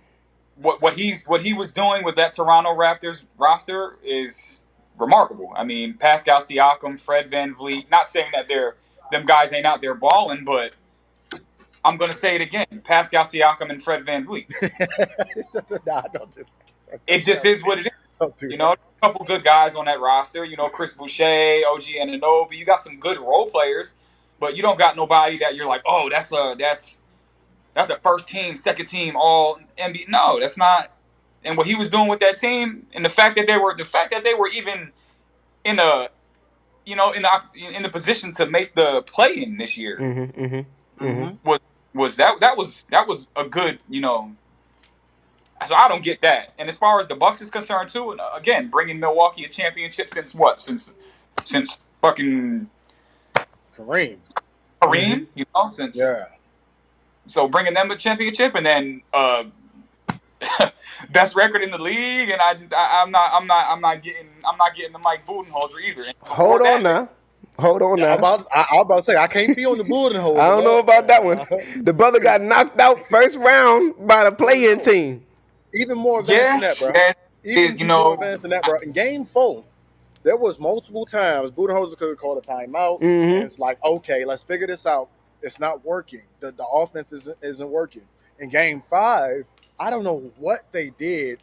what he was doing with that Toronto Raptors roster is remarkable. I mean, Pascal Siakam, Fred VanVleet. Not saying that them guys ain't out there balling, but I'm gonna say it again: Pascal Siakam and Fred VanVleet. Nah, don't do that. It just is what it is. Don't do You know, a couple good guys on that roster. You know, Chris Boucher, OG Anunoby. You got some good role players, but you don't got nobody that you're like, oh, that's a first team, second team, all NBA. No, that's not. And what he was doing with that team, and the fact that they were even in a, you know, in the position to make the play-in this year, was that was a good, you know. So I don't get that. And as far as the Bucks is concerned too, and again, bringing Milwaukee a championship since what? Since fucking Kareem. You know, since Yeah. So bringing them a championship and then best record in the league, and I'm not getting the Mike Budenholzer either. And Hold before on that, now. Hold on I now. was about to say I can't be on the Budenholzer. I don't know about that one. The brother got knocked out first round by the play-in team. Even more advanced yes, than that, bro. Even you more know, advanced than that, bro. In Game 4, there was multiple times Budenholzer could have called a timeout. Mhm. And it's like, okay, let's figure this out. It's not working. The offense isn't working. In Game 5, I don't know what they did,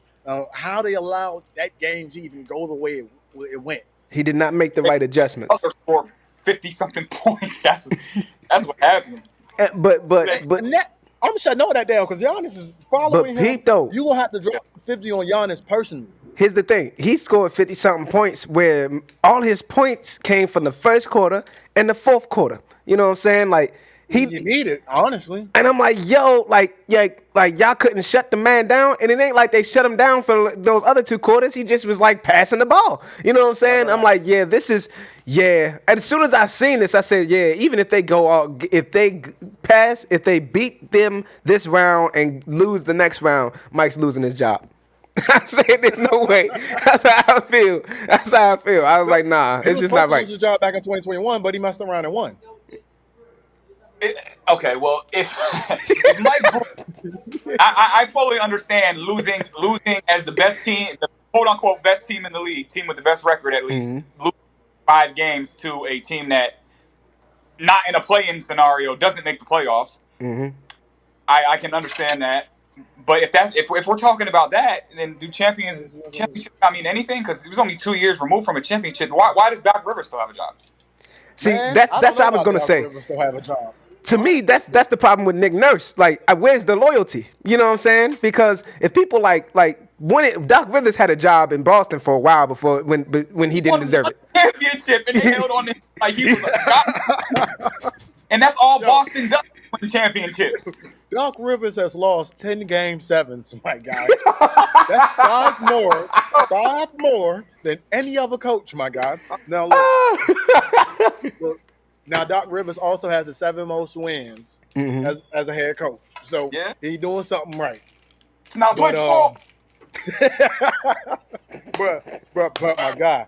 how they allowed that game to even go the way it went. He did not make the right adjustments. Butler scored 50-something points. That's what happened. But And that, I'm sure I know that down because Giannis is following But him. peep, though. You gonna have to drop 50 on Giannis personally. here's the thing. He scored 50-something points where all his points came from the first quarter and the fourth quarter. You know what I'm saying? Like You need it, honestly. and I'm like, yo, like y'all couldn't shut the man down, and it ain't like they shut him down for those other 2 quarters. He just was like passing the ball. You know what I'm saying? I'm like, yeah, this is, yeah. And as soon as I seen this, I said, yeah, even if they go out, if they pass, if they beat them this round and lose the next round, Mike's losing his job. I said, there's no way. That's how I feel. That's how I feel. I was like, nah, it's just not right. He was supposed to lose his job back in 2021, but he messed around and won. Okay, well, if Mike, I fully understand losing as the best team, the quote unquote best team in the league, team with the best record at least, losing 5 games to a team that, not in a play-in scenario, doesn't make the playoffs. I can understand that, but if we're talking about that, then do championship not mean anything? Because it was only 2 years removed from a championship. Why does Doc Rivers still have a job? See, Man, that's what I was about gonna Doc say. Rivers still have a job. To me, that's the problem with Nick Nurse. Like, where's the loyalty? You know what I'm saying? Because if people like when Doc Rivers had a job in Boston for a while before when he didn't deserve it. Championship, and they held on him like he was a god. And that's all Boston does win championships. Doc Rivers has lost 10 game sevens, my guy. That's 5 more than any other coach, my guy. Now look, now Doc Rivers also has the 7 most wins as a head coach. So he's doing something right. It's not Blake's fault. But my guy,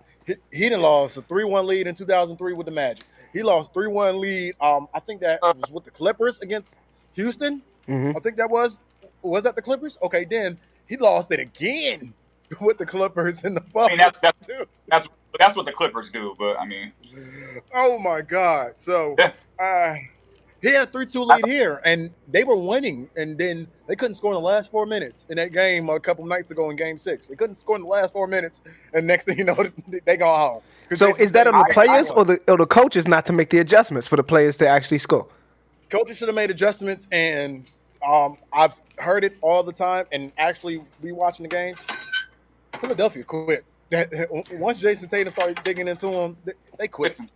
he done lost a 3-1 lead in 2003 with the Magic. He lost 3-1 lead. I think that was with the Clippers against Houston. I think that was that the Clippers? Okay, then he lost it again with the Clippers in the Bucks. I mean, that's what the Clippers do. But I mean, oh my God! So he had a 3-2 lead here, and they were winning, and then they couldn't score in the last 4 minutes in that game a couple nights ago in Game 6. They couldn't score in the last 4 minutes, and next thing you know, they go home. So is that on the players or the coaches not to make the adjustments for the players to actually score? Coaches should have made adjustments, and I've heard it all the time. And actually, watching the game, Philadelphia quit. Once Jason Tatum started digging into them, they quit. Listen,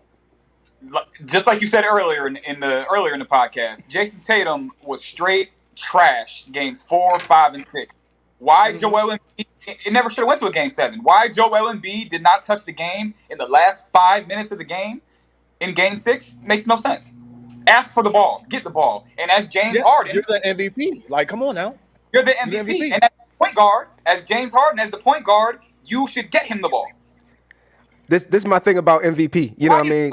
just like you said earlier in the podcast, Jason Tatum was straight trash games 4, 5, and 6. Why Joel Embiid? It never should have went to a game 7. Why Joel Embiid did not touch the game in the last 5 minutes of the game in game 6 makes no sense. Ask for the ball, get the ball, and as James Harden, you're the MVP. Like, come on now, you're the MVP. And as the point guard, as James Harden, as the point guard, you should get him the ball. This is my thing about MVP. You know what I mean?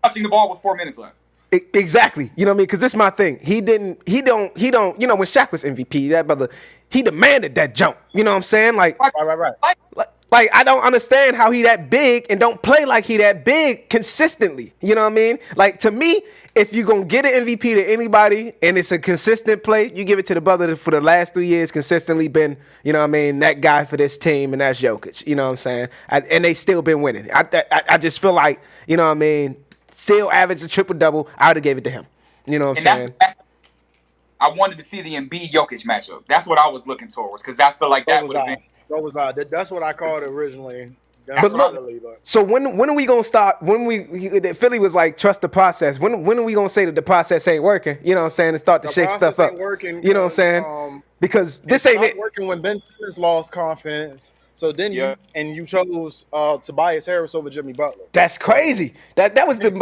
Touching the ball with 4 minutes left. Exactly. You know what I mean? Because this is my thing. He don't. You know, when Shaq was MVP, that brother, he demanded that jump. You know what I'm saying? Like Right. Like, I don't understand how he that big and don't play like he that big consistently. You know what I mean? Like, to me, if you going to get an MVP to anybody and it's a consistent play, you give it to the brother that for the last 3 years consistently been, you know what I mean, that guy for this team, and that's Jokic. You know what I'm saying? And they still been winning. I just feel like, you know what I mean, still average a triple-double. I would have gave it to him. You know what I'm saying? I wanted to see the Embiid-Jokic matchup. That's what I was looking towards, because I feel like that would have been. That's what I called it originally. But look, so when are we gonna start? Philly was like, trust the process. When are we gonna say that the process ain't working? You know what I'm saying? And start to shake stuff up. You know what I'm saying? Because this ain't it. Working when Ben Simmons lost confidence. So then you chose Tobias Harris over Jimmy Butler. That's crazy. That was the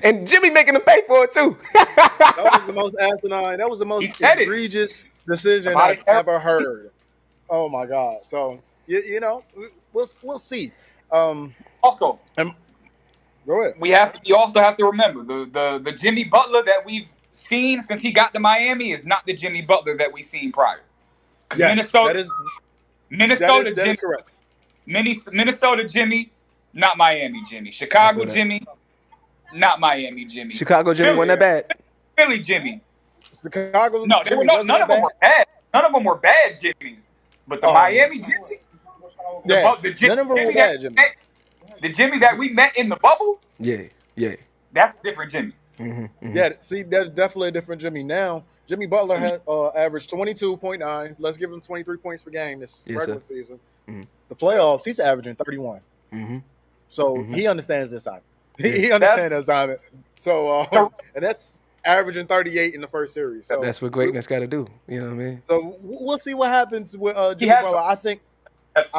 and Jimmy making them pay for it too. That was the most asinine. That was the most egregious decision I've ever heard. Oh my God! So you know, we'll see. Also, go ahead. We also have to remember the Jimmy Butler that we've seen since he got to Miami is not the Jimmy Butler that we've seen prior. Because Minnesota Jimmy, correct. Minnesota Jimmy, not Miami Jimmy. Chicago Jimmy, not Miami Jimmy. Chicago Jimmy wasn't that bad. Philly Jimmy. Chicago. No, none of them were bad. None of them were bad Jimmys. But the Miami Jimmy, the Jimmy that we met in the bubble, that's a different Jimmy. Yeah, see, there's definitely a different Jimmy now. Jimmy Butler had averaged 22.9. Let's give him 23 points per game this regular season. The playoffs, he's averaging 31. So he understands this assignment. He understands the assignment. So and that's averaging 38 in the first series. So that's what greatness got to do. You know what I mean? So we'll see what happens with Jimmy Butler. I think that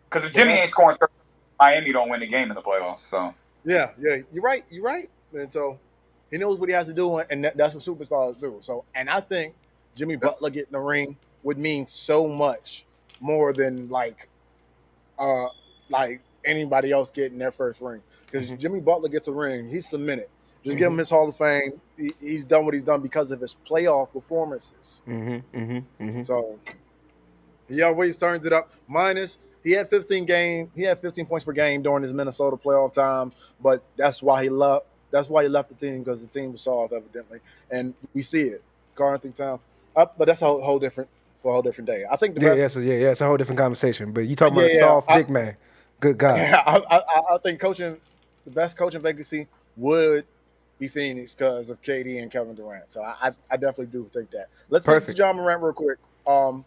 because if Jimmy ain't scoring 30, Miami don't win the game in the playoffs. So yeah, you're right. And so he knows what he has to do, and that's what superstars do. So, and I think Jimmy Butler getting the ring would mean so much more than like anybody else getting their first ring. Because Jimmy Butler gets a ring, he's cemented. Just give him his Hall of Fame. He's done what he's done because of his playoff performances. So he always turns it up. He had 15 points per game during his Minnesota playoff time, but that's why he left. That's why he left the team, because the team was soft, evidently, and we see it. Karl-Anthony Towns, but that's a whole different day. I think the best. It's a whole different conversation. But you talking about a soft big man? Good God. I think the best coaching vacancy would be Phoenix because of KD and Kevin Durant. So I definitely do think that. Let's get to John Morant real quick. John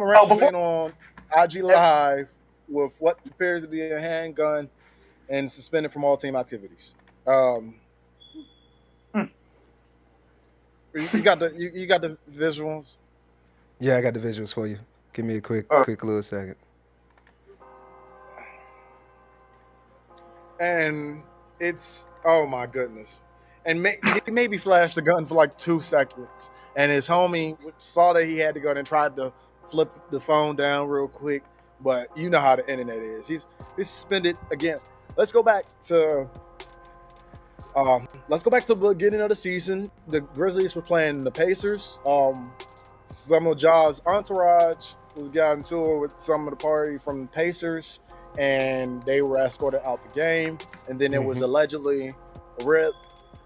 Morant was in on IG Live with what appears to be a handgun and suspended from all team activities. You got the visuals? Yeah, I got the visuals for you. Give me a quick little second. And it's, oh my goodness. And he maybe flashed the gun for like 2 seconds. And his homie saw that he had the gun and tried to flip the phone down real quick. But you know how the internet is. He's suspended again. Let's go back to the beginning of the season. The Grizzlies were playing the Pacers. Some of Ja's entourage was got into it with some of the party from the Pacers, and they were escorted out the game. And then there was allegedly a red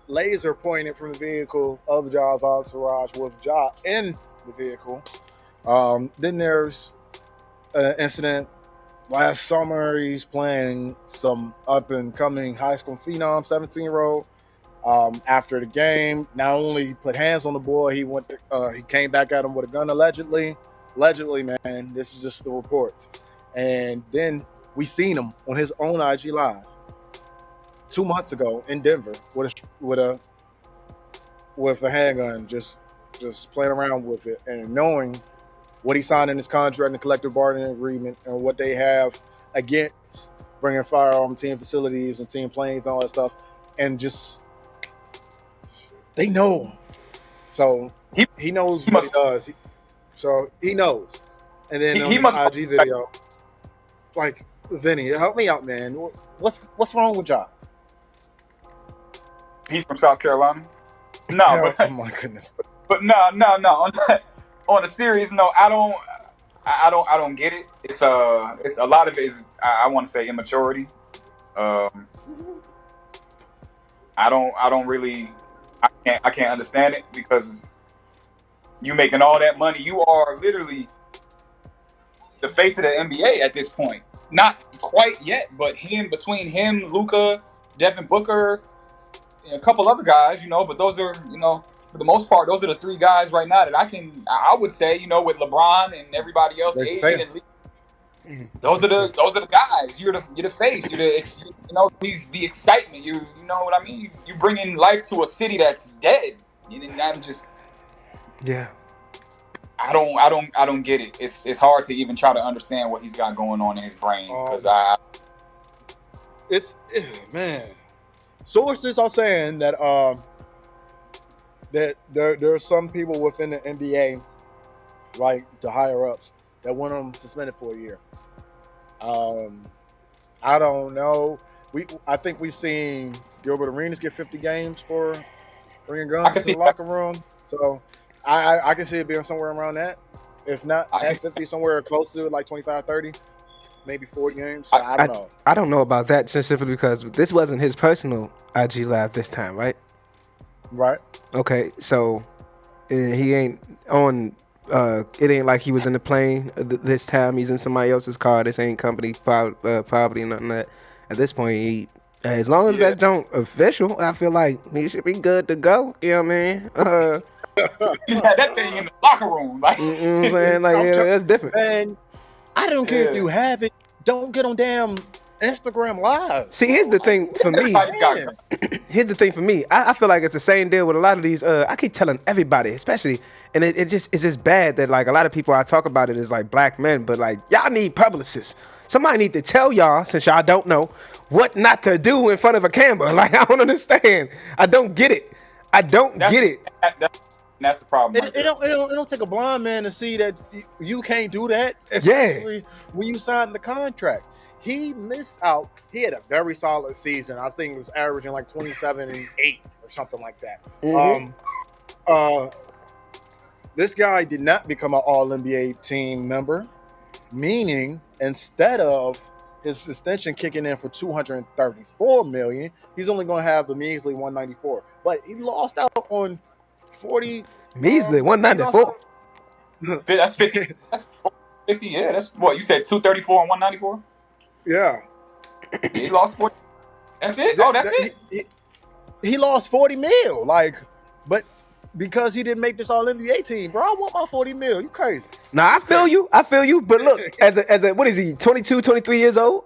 laser pointed from the vehicle of Ja's entourage with Ja in the vehicle. Then there's an incident last summer. He's playing some up-and-coming high school phenom, 17-year-old. After the game, not only he put hands on the boy, he came back at him with a gun, allegedly. Allegedly, man, this is just the reports. And then we seen him on his own IG Live 2 months ago in Denver with a handgun, just playing around with it, and knowing what he signed in his contract and the collective bargaining agreement and what they have against bringing firearm team facilities and team planes and all that stuff, and just they know him. So he knows what he does. So he knows. And then on his IG video, like, Vinny, help me out, man. What's wrong with Ja? He's from South Carolina. No, oh my goodness. But no. on a serious note, I don't get it. It's a lot of it is I want to say immaturity. I don't really I can't understand it because you making all that money. You are literally the face of the NBA at this point. Not quite yet, but between him, Luka, Devin Booker, and a couple other guys, but those are, for the most part, those are the three guys right now that I would say, with LeBron and everybody else, those are the guys. You're the face. He's the excitement. You know what I mean? You bring in life to a city that's dead. And I'm just, yeah. I don't get it. It's hard to even try to understand what he's got going on in his brain because man. Sources are saying that that there are some people within the NBA, like the higher ups, that want him suspended for a year. I don't know. I think we've seen Gilbert Arenas get 50 games for bringing guns to the locker room. So I can see it being somewhere around that. If not at 50, somewhere close to like 25, 30, maybe 40 games. So I don't know. I don't know about that specifically because this wasn't his personal IG live this time, right? Right. Okay, so he ain't on. It ain't like he was in the plane this time. He's in somebody else's car. This ain't company property, nothing that. At this point, as long as that don't official, I feel like he should be good to go. You know what I mean? He's had that thing in the locker room. Like, you know what I'm saying? Like, that's different. And I don't care if you have it. Don't get on damn Instagram Live. See, here's the thing for me. Here's the thing for me. I feel like it's the same deal with a lot of these. I keep telling everybody, especially, and it's just bad that like a lot of people I talk about it is like black men, but like y'all need publicists. Somebody need to tell y'all, since y'all don't know, what not to do in front of a camera. Like I don't understand. I don't get it. That's the problem. It don't take a blind man to see that you can't do that. Especially when you signed the contract. He missed out. He had a very solid season. I think it was averaging like 27 and 8 or something like that. Mm-hmm. This guy did not become an All-NBA team member, meaning instead of his extension kicking in for $234 million, he's only going to have the measly $194. But he lost out on 40. Measly $194. That's 50. That's 50. Yeah, that's what you said. 234 and 194. Yeah. He lost 40. That's it. That's it. He lost 40 mil. But because he didn't make this All-NBA team, bro, I want my 40 mil. You crazy? Nah, I feel you. But look, as a what is he? 22, 23 years old.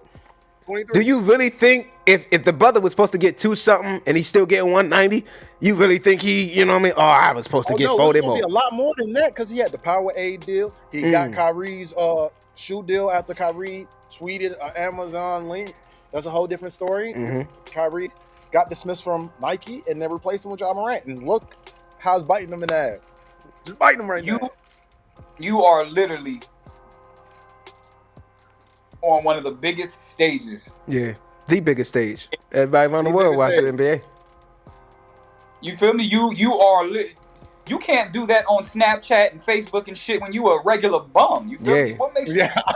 23. Do you really think if the brother was supposed to get 2 something and he's still getting 190, you really think he, you know what I mean? Oh, I was supposed to get 40 more. A lot more than that because he had the Powerade deal. He got Kyrie's shoe deal after Kyrie tweeted an Amazon link. That's a whole different story. Mm-hmm. Kyrie got dismissed from Nike and they replaced him with Ja Morant. And look how it's biting him in the ass. Just biting him right now. You are literally on one of the biggest stages. Yeah, the biggest stage. Everybody around the world watching the NBA. You feel me? You are you can't do that on Snapchat and Facebook and shit when you a regular bum. You feel me? What makes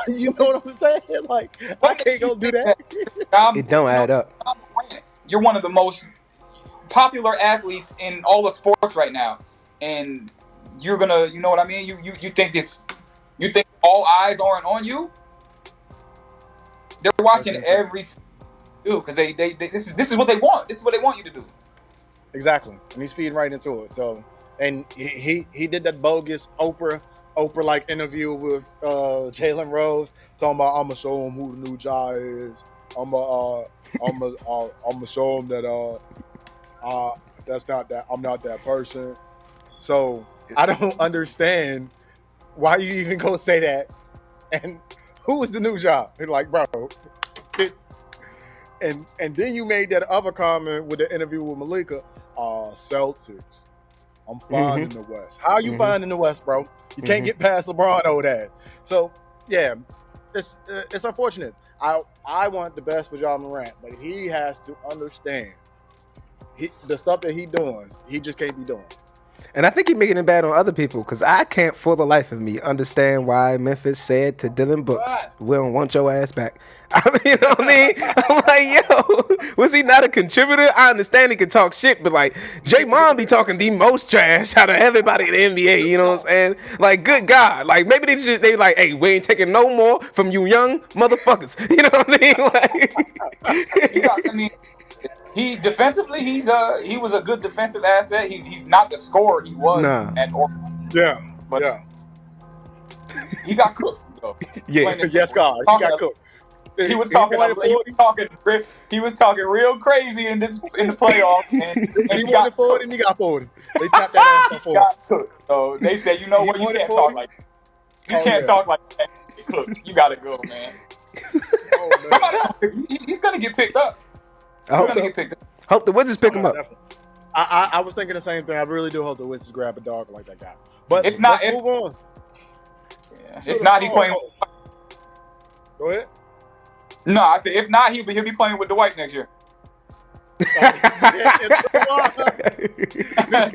you know what I'm saying? Like, I can't go do that. It don't add up. You're one of the most popular athletes in all the sports right now. And you're gonna, you know what I mean? You think you think all eyes aren't on you? They're watching every do because they this is what they want. This is what they want you to do. Exactly. And he's feeding right into it. So and he did that bogus Oprah like interview with Jalen Rose talking about I'm gonna show him who the new Ja is. I'm gonna show him that that's not that I'm not that person. So I don't understand why you even go say that. And who is the new Ja? They're like, bro. And then you made that other comment with the interview with Malika. Celtics. I'm fine in the West. How are you fine in the West, bro? You can't get past LeBron over that. So yeah, it's unfortunate. I want the best for Ja Morant, but he has to understand the stuff that he's doing. He just can't be doing. And I think he's making it bad on other people because I can't for the life of me understand why Memphis said to Dylan Brooks, "We don't want your ass back." I mean, you know what I mean? I'm like, yo, was he not a contributor? I understand he can talk shit, but like, Draymond be talking the most trash out of everybody in the NBA. You know what I'm saying? Like, good God, like maybe they like, hey, we ain't taking no more from you young motherfuckers. You know what I mean? Like, he defensively, he was a good defensive asset. He's not the scorer he was at Oregon. Yeah, but yeah. He got cooked though. Yeah, yes, God, he got cooked. He was talking real crazy in the playoffs, and he wanted 40 and he got 40. They tapped that ass on 40. He got cooked. So they said, you know what, you can't talk like that. You can't talk like that. Cooked. You gotta go, man. He's gonna get picked up. I hope so. Hope the Wizards pick him up. I was thinking the same thing. I really do hope the Wizards grab a dog like that guy. But if not, let's move on. Yeah. If not, he's playing. Go ahead. No, I said if not, he'll be playing with Dwight next year. He'll be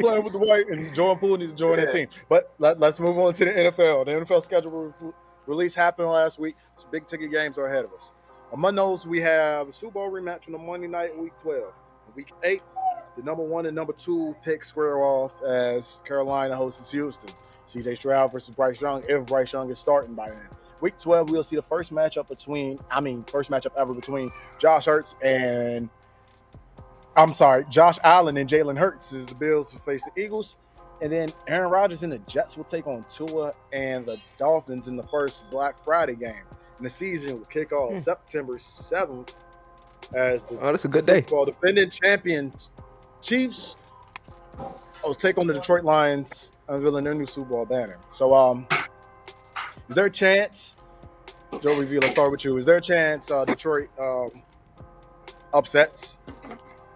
playing with Dwight, and Jordan Poole needs to join that team. But let's move on to the NFL. The NFL schedule release happened last week. Some big ticket games are ahead of us. Among those, we have a Super Bowl rematch on the Monday night, Week 12. In Week 8, the number 1 and number 2 picks square off as Carolina hosts Houston. C.J. Stroud versus Bryce Young, if Bryce Young is starting by then. Week 12, we'll see the first matchup ever between Josh Allen and Jalen Hurts as the Bills will face the Eagles. And then Aaron Rodgers and the Jets will take on Tua and the Dolphins in the first Black Friday game. And the season will kick off September 7th as that's a good day. Defending champion Chiefs will take on the Detroit Lions, unveiling their new Super Bowl banner. So, is there a chance, Joe Review, let's start with you. Is there a chance Detroit upsets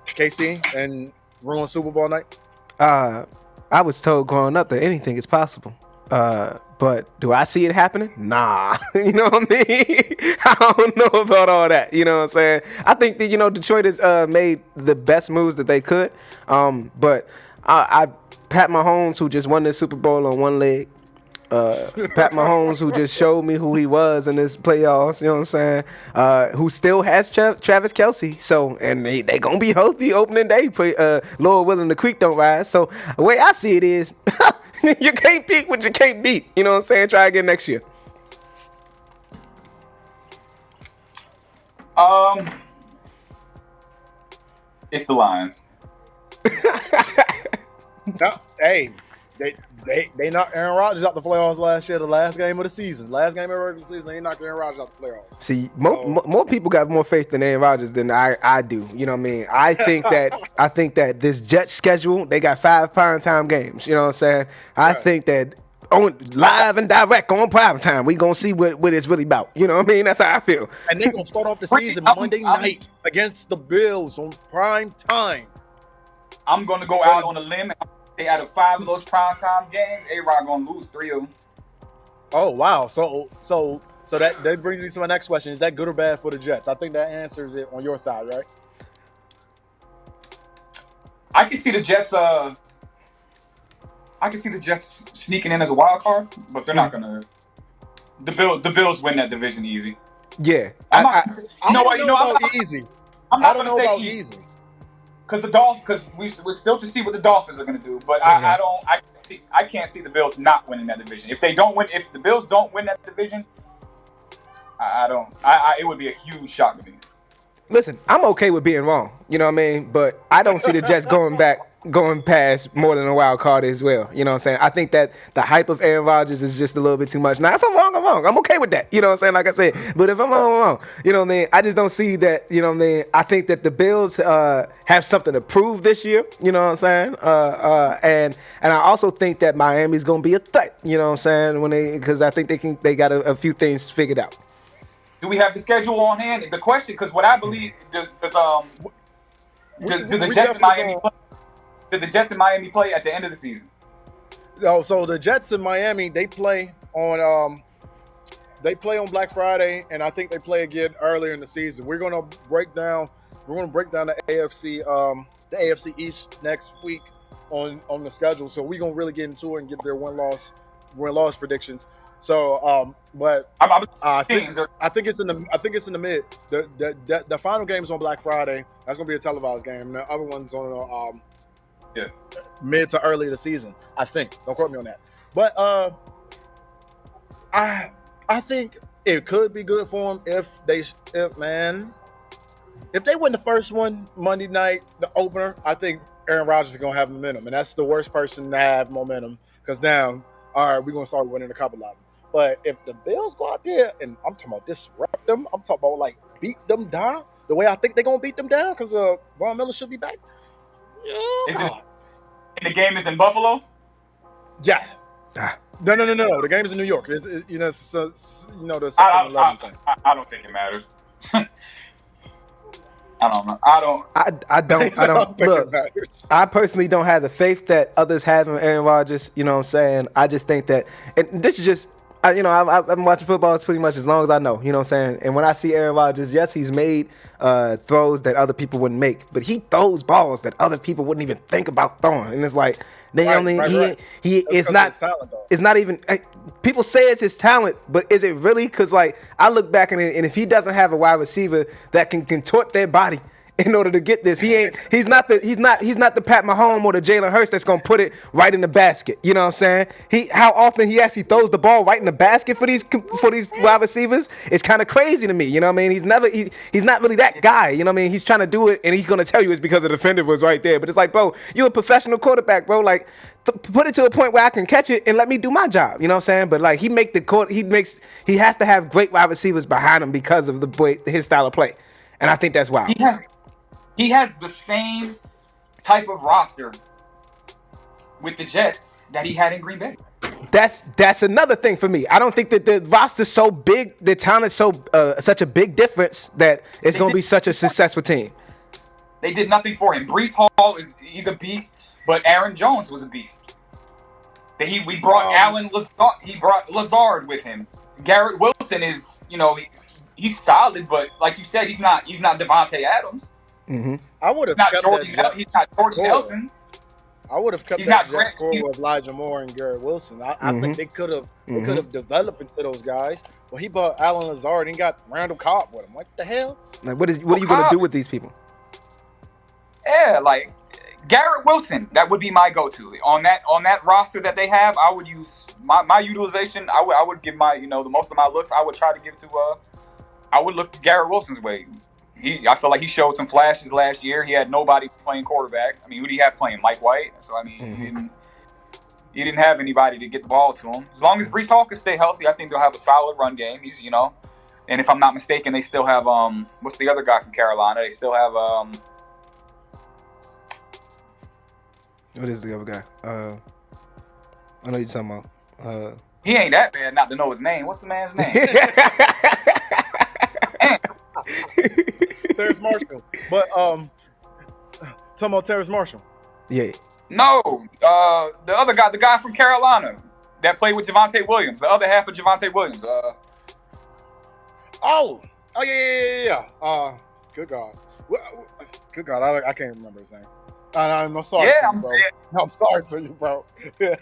KC and ruins Super Bowl night? I was told growing up that anything is possible. But do I see it happening? Nah. You know what I mean? I don't know about all that. You know what I'm saying? I think that, Detroit has made the best moves that they could. But I Pat Mahomes, who just won the Super Bowl on one leg, Pat Mahomes, who just showed me who he was in this playoffs, you know what I'm saying? Who still has Travis Kelce. So, and they going to be healthy opening day. Lord willing, the creek don't rise. So, the way I see it is, you can't beat what you can't beat. You know what I'm saying? Try again next year. It's the Lions. No, hey, they knocked Aaron Rodgers out the playoffs last year, the last game of the season. Last game of the regular season, they knocked Aaron Rodgers out the playoffs. See, more people got more faith in Aaron Rodgers than I do. You know what I mean? I think that this Jets schedule, they got 5 primetime games. You know what I'm saying? I think that on live and direct on primetime, we gonna see what it's really about. You know what I mean? That's how I feel. And they gonna start off the season Monday night against the Bills on prime time. I'm gonna go out on a limb. Out of 5 of those primetime games, A-Rod gonna lose 3 of them. Oh wow! So that brings me to my next question: is that good or bad for the Jets? I think that answers it on your side, right? I can see the Jets. I can see the Jets sneaking in as a wild card, but they're not gonna. The Bills win that division easy. Yeah, I don't know about easy. I'm not gonna say easy. Because we're still to see what the Dolphins are going to do, but I can't see the Bills not winning that division. If the Bills don't win that division, it would be a huge shock to me. Listen, I'm okay with being wrong, you know what I mean? But I don't see the Jets going past more than a wild card as well. You know what I'm saying? I think that the hype of Aaron Rodgers is just a little bit too much. Now, if I'm wrong, I'm wrong. I'm okay with that. You know what I'm saying? Like I said, but if I'm wrong, I'm wrong. You know what I mean? I just don't see that, you know what I mean? I think that the Bills have something to prove this year, you know what I'm saying? And I also think that Miami's going to be a threat, you know what I'm saying? Because I think they got a few things figured out. Do we have the schedule on hand? The question, because what I believe, do the Jets and Miami play? Did the Jets and Miami play at the end of the season? No, so the Jets and Miami, they play on Black Friday, and I think they play again earlier in the season. We're gonna break down the AFC East next week on the schedule, so we're gonna really get into it and get their win-loss predictions. So, but I think it's in the mid. The final game is on Black Friday. That's gonna be a televised game. The other one's on mid to early of the season. I think. Don't quote me on that. But I think it could be good for them if they win the first one Monday night, the opener. I think Aaron Rodgers is gonna have momentum, and that's the worst person to have momentum because now, all right, we're gonna start winning a couple of them. But if the Bills go out there and I'm talking about disrupt them, I'm talking about like beat them down the way I think they're gonna beat them down because Von Miller should be back. And the game is in Buffalo? Yeah. No. The game is in New York. It's the September 11th thing. I don't think it matters. I don't know. I don't look. I personally don't have the faith that others have in Aaron Rodgers. You know what I'm saying? I just think that, and this is just, I've been watching football pretty much as long as I know. You know what I'm saying? And when I see Aaron Rodgers, yes, he's made throws that other people wouldn't make, but he throws balls that other people wouldn't even think about throwing. And it's like it's not even. People say it's his talent, but is it really? Because like I look back and if he doesn't have a wide receiver that can contort their body in order to get this, he's not the Pat Mahomes or the Jalen Hurts that's gonna put it right in the basket. You know what I'm saying? How often he actually throws the ball right in the basket for these wide receivers? It's kind of crazy to me. You know what I mean? He's not really that guy. You know what I mean? He's trying to do it and he's gonna tell you it's because the defender was right there. But it's like, bro, you're a professional quarterback, bro. Like put it to a point where I can catch it and let me do my job. You know what I'm saying? But like he has to have great wide receivers behind him because of his style of play. And I think that's why. He has the same type of roster with the Jets that he had in Green Bay. That's another thing for me. I don't think that the roster's so big, the talent's such a big difference that it's going to be such a successful team. They did nothing for him. Breece Hall he's a beast, but Aaron Jones was a beast. We brought Alan Lazard. He brought Lazard with him. Garrett Wilson is, he's solid, but like you said, he's not Devontae Adams. Mm-hmm. I would have kept he's not Jordy Nelson. I would have kept that Jets score with Elijah Moore and Garrett Wilson. I think they could have developed into those guys. Well, he bought Alan Lazard and he got Randall Cobb with him. What the hell? Like, what are you going to do with these people? Yeah, like Garrett Wilson, that would be my go-to on that roster that they have. I would use my utilization. I would give my the most of my looks. I would try to give to. I would look Garrett Wilson's way. I feel like he showed some flashes last year. He had nobody playing quarterback. I mean, who did he have playing? Mike White. So I mean, he didn't have anybody to get the ball to him. As long as Breece Hall can stay healthy, I think they'll have a solid run game. He's and if I'm not mistaken, they still have what's the other guy from Carolina? They still have What is the other guy? I know you're talking about. He ain't that bad not to know his name. What's the man's name? Terrace Marshall. But talking about Terrace Marshall. Yeah. No, the other guy, the guy from Carolina that played with Javonte Williams, the other half of Javonte Williams. Yeah. Good God. Good God, I can't remember his name. I'm sorry. Yeah, to you, bro. I'm sorry to you, bro. Yeah.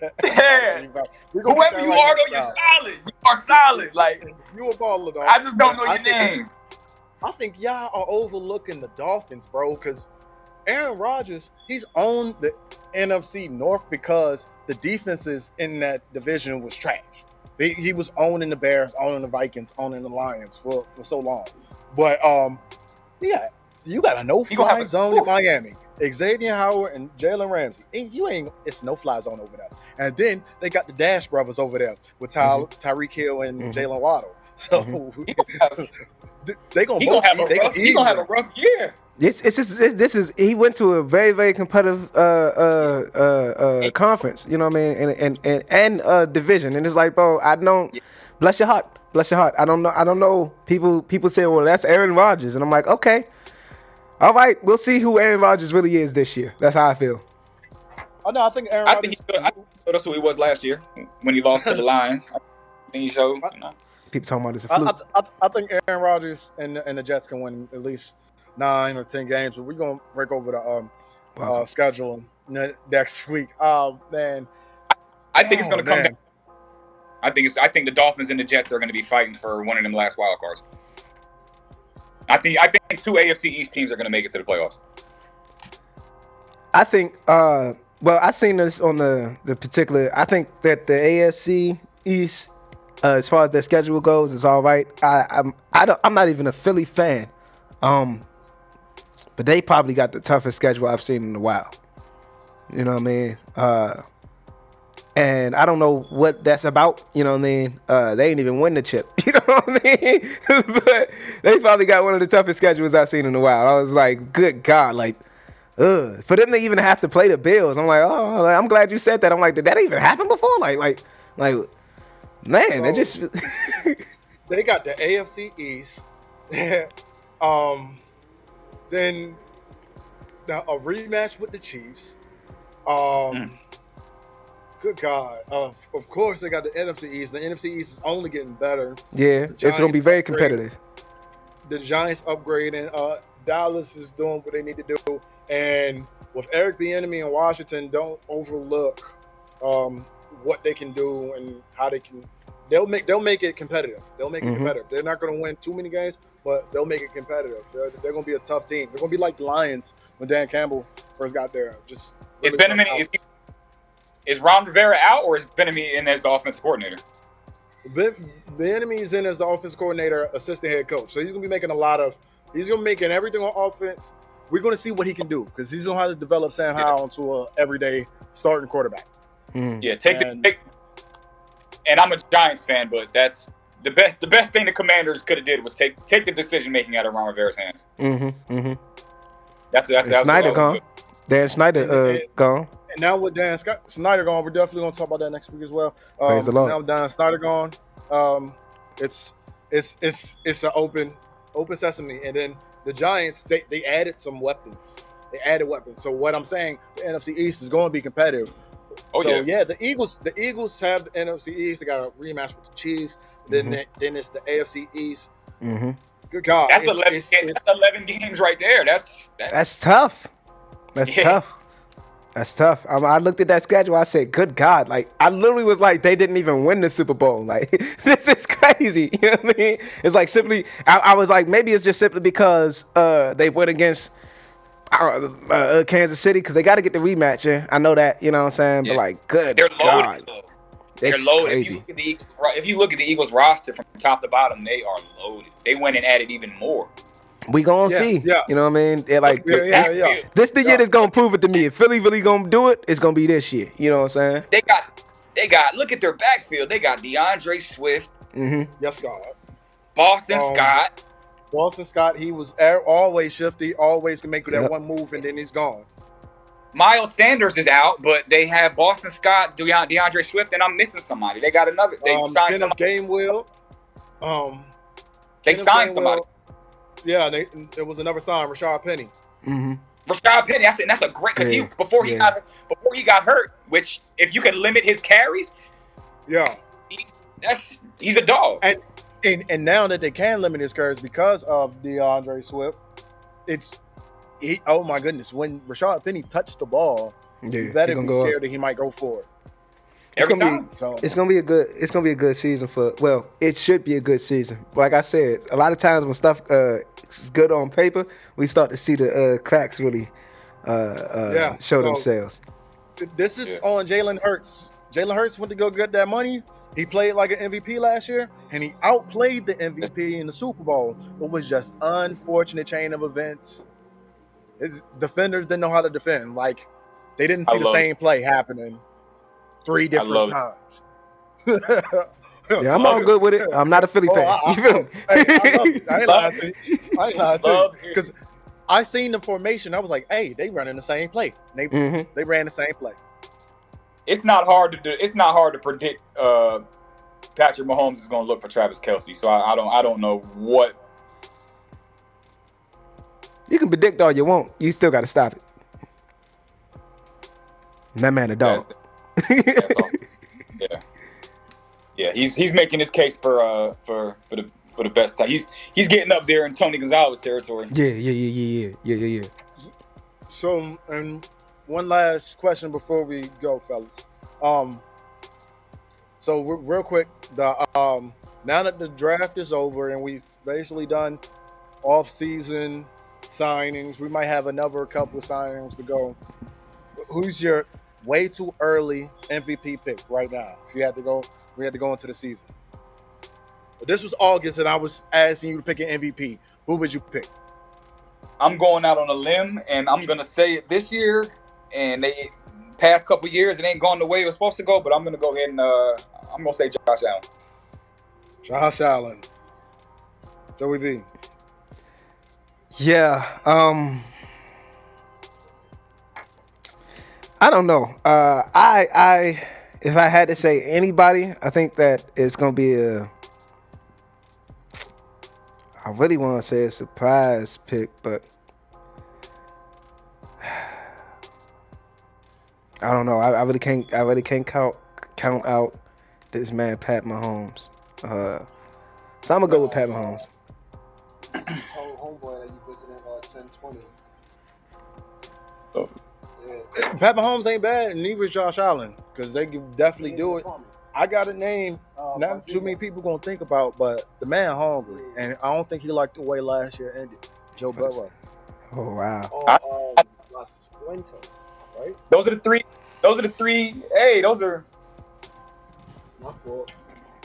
Whoever you are, though, you're solid. You are solid. Like you a baller, dog. I just don't know your name. I think y'all are overlooking the Dolphins, bro, because Aaron Rodgers, he's on the NFC North because the defenses in that division was trash. He was owning the Bears, owning the Vikings, owning the Lions for so long. But you got a no-fly zone in Miami. Xavier Howard and Jalen Ramsey. It's no-fly zone over there. And then they got the Dash brothers over there with Tyreek Hill and Jalen Waddle. So they're gonna have a rough year. This is he went to a very, very competitive conference, you know what I mean, and division, and it's like, bro, I don't bless your heart. I don't know. People say, well, that's Aaron Rodgers, and I'm like, okay, all right, we'll see who Aaron Rodgers really is this year. That's how I feel. Oh no, I think Aaron Rodgers. I think that's who he was last year when he lost to the Lions. I think he showed. People talking about this a fluke. I think Aaron Rodgers and the Jets can win at least 9 or 10 games, but we're gonna break over schedule next week. Oh man, I think it's going to come man. down. I think the Dolphins and the Jets are going to be fighting for one of them last wild cards. I think two AFC East teams are going to make it to the playoffs. I think. Well, I seen this on the particular. I think that the AFC East, as far as their schedule goes, is all right. I'm not even a Philly fan, but they probably got the toughest schedule I've seen in a while. You know what I mean? And I don't know what that's about. You know what I mean? They ain't even win the chip. You know what I mean? But they probably got one of the toughest schedules I've seen in a while. I was like, good God, like, for them to even have to play the Bills. I'm like, oh, I'm glad you said that. I'm like, did that even happen before? Like, man, it just. They got the AFC East. Then a rematch with the Chiefs. Good God. Of course, they got the NFC East. The NFC East is only getting better. Yeah, it's going to be very competitive. The Giants upgrading. Dallas is doing what they need to do. And with Eric Bieniemy in Washington, don't overlook what they can do and how they can. They'll make it competitive. They'll make it competitive. They're not going to win too many games, but they'll make it competitive. They're going to be a tough team. They're going to be like the Lions when Dan Campbell first got there. Just really is Ron Rivera out, or is Bieniemy in as the offensive coordinator? Bieniemy is in as the offensive coordinator, assistant head coach. So he's going to be making he's going to be making everything on offense. We're going to see what he can do because he's going to have to develop Sam Howell into an everyday starting quarterback. Yeah, and I'm a Giants fan, but that's the best thing the Commanders could have did was take the decision making out of Ron Rivera's hands. That's Snyder gone. Dan Snyder gone. And now with Dan Snyder gone, we're definitely going to talk about that next week as well. Praise the Lord. Now with Dan Snyder gone, it's an open sesame. And then the Giants, they added some weapons. They added weapons. So what I'm saying, the NFC East is going to be competitive. The Eagles have the NFC East. They got a rematch with the Chiefs. Then it's the AFC East. Good God, that's 11 games right there. That's tough. That's tough. That's tough. I looked at that schedule. I said, good God. Like, I literally was like, they didn't even win the Super Bowl. Like, this is crazy. You know what I mean? It's like simply, I was like, maybe it's just simply because they went against Kansas City because they got to get the rematch. Yeah? I know that, you know what I'm saying? Yeah. But like, good They're God. Loaded. They're loaded. Crazy. If you look at the Eagles roster from top to bottom, they are loaded. They went and added even more. We gonna see. Yeah. You know what I mean? They're like, this the year that's gonna prove it to me. If Philly really gonna do it, it's gonna be this year. You know what I'm saying? They got. Look at their backfield. They got DeAndre Swift. Yes, God. Boston Scott. Boston Scott. He was always shifty. Always can make that one move, and then he's gone. Miles Sanders is out, but they have Boston Scott, DeAndre Swift, and I'm missing somebody. They got another. They signed somebody. Gainwell. They signed somebody. Yeah, there was another sign, Rashad Penny. Rashad Penny, that's a great because before he got hurt, which if you can limit his carries, he's a dog. And now that they can limit his carries because of DeAndre Swift, oh my goodness, when Rashad Penny touched the ball, you better be scared that he might go for it. It's gonna be a good season it should be a good season. Like I said, a lot of times when stuff is good on paper, we start to see the cracks really show themselves. This is on Jalen Hurts. Jalen Hurts went to go get that money. He played like an MVP last year, and he outplayed the MVP in the Super Bowl. It was just unfortunate chain of events. His defenders didn't know how to defend. Like, they didn't see the same play happening 3 different times. Yeah, I'm all good with it. I'm not a Philly fan. You feel me? I ain't lying to you. Because I seen the formation. I was like, hey, they running the same play. They ran the same play. It's not hard to do. It's not hard to predict Patrick Mahomes is going to look for Travis Kelce. So I don't know what. You can predict all you want. You still got to stop it. That man a dog. That's all. Yeah. He's making his case for the best time. He's getting up there in Tony Gonzalez territory. Yeah. So, and one last question before we go, fellas. So real quick, the now that the draft is over and we've basically done off-season signings, we might have another couple of signings to go. Who's your way too early MVP pick right now? If you had to go, we had to go into the season. But this was August, and I was asking you to pick an MVP. Who would you pick? I'm going out on a limb, and I'm gonna say it this year. And they past couple years, it ain't gone the way it was supposed to go. But I'm gonna go ahead and I'm gonna say Josh Allen. Josh Allen. Joey V. Yeah. I don't know. I if I had to say anybody, I think that it's gonna be a. I really want to say a surprise pick, but I don't know. I really can't. I really can't count out this man Pat Mahomes. So I'm gonna go with Pat Mahomes. Homeboy that you visited 1020. Oh. Yeah. Pat Mahomes ain't bad, and neither is Josh Allen, because they can definitely do it. I got a name not too many people gonna think about, but the man hungry, and I don't think he liked the way last year ended. Joe Burrow. Oh wow. Las Fuentes, right? Those are the three. Hey, those are. My fault.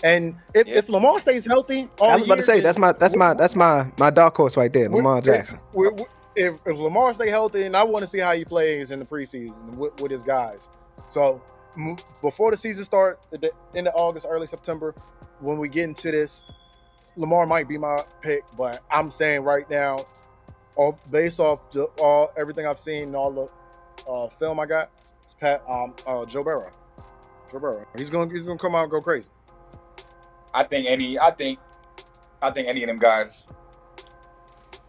And if Lamar stays healthy, I was about to say that's my dark horse right there, Lamar Jackson. If Lamar stay healthy, and I want to see how he plays in the preseason with his guys. So before the season start, at the end of August, early September, when we get into this, Lamar might be my pick, but I'm saying right now, based off everything I've seen and all the film I got, it's Joe Burrow. Joe Burrow. He's gonna come out and go crazy. I think any of them guys,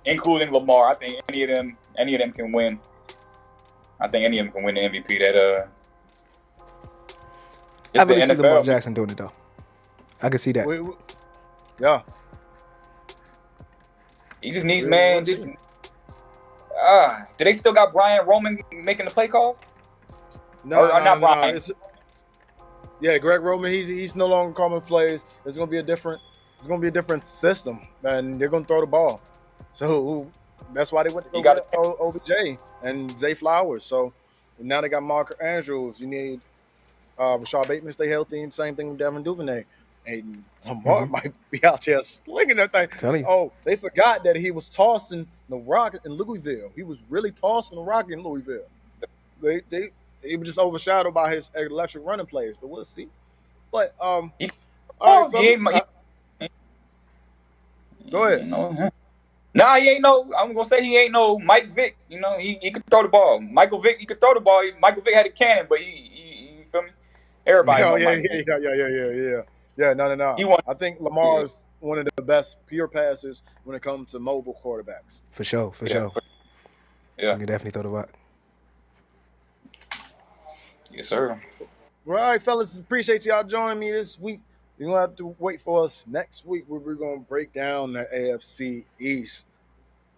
including Lamar, I think any of them can win. I think any of them can win the MVP. I really see Lamar Jackson doing it though. I can see that. Yeah. He just needs do they still got Brian Roman making the play calls? No, not Brian. Yeah, Greg Roman. He's no longer calling plays. It's gonna be a different system, and they're gonna throw the ball. So that's why they went to go OBJ and Zay Flowers. So now they got Mark Andrews. You need Rashad Bateman stay healthy, and same thing with Devin Duvernay. And Lamar might be out there slinging that thing. Oh, they forgot that he was tossing the rock in Louisville. He was really tossing the rock in Louisville. They were just overshadowed by his electric running plays, but we'll see. But all right, fellas, go ahead. Nah, he ain't no. I'm gonna say he ain't no Mike Vick. You know, he could throw the ball. Michael Vick, he could throw the ball. Michael Vick had a cannon, but he feel me? Everybody. Yeah. No. I think Lamar is one of the best pure passers when it comes to mobile quarterbacks. For sure. Yeah. You can definitely throw the rock. Yes, sir. All right, fellas, appreciate y'all joining me this week. You're going to have to wait for us next week where we're going to break down the AFC East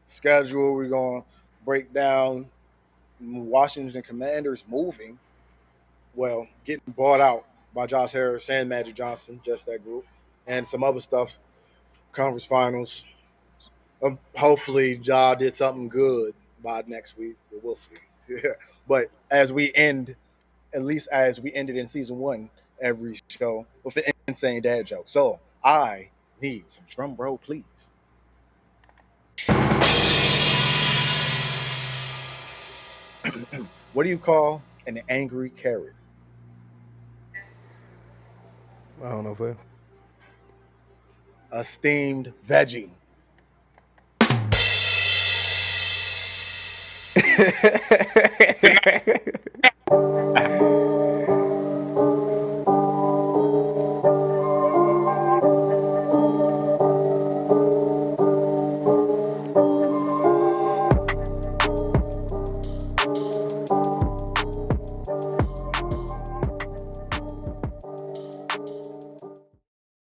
schedule. We're going to break down Washington Commanders moving, getting bought out by Josh Harris and Magic Johnson, just that group, and some other stuff, conference finals. Hopefully, Ja did something good by next week, but we'll see. Yeah. But as we ended in season 1, every show with an insane dad joke. So I need some drum roll, please. What do you call an angry carrot? I don't know, Phil. A steamed veggie.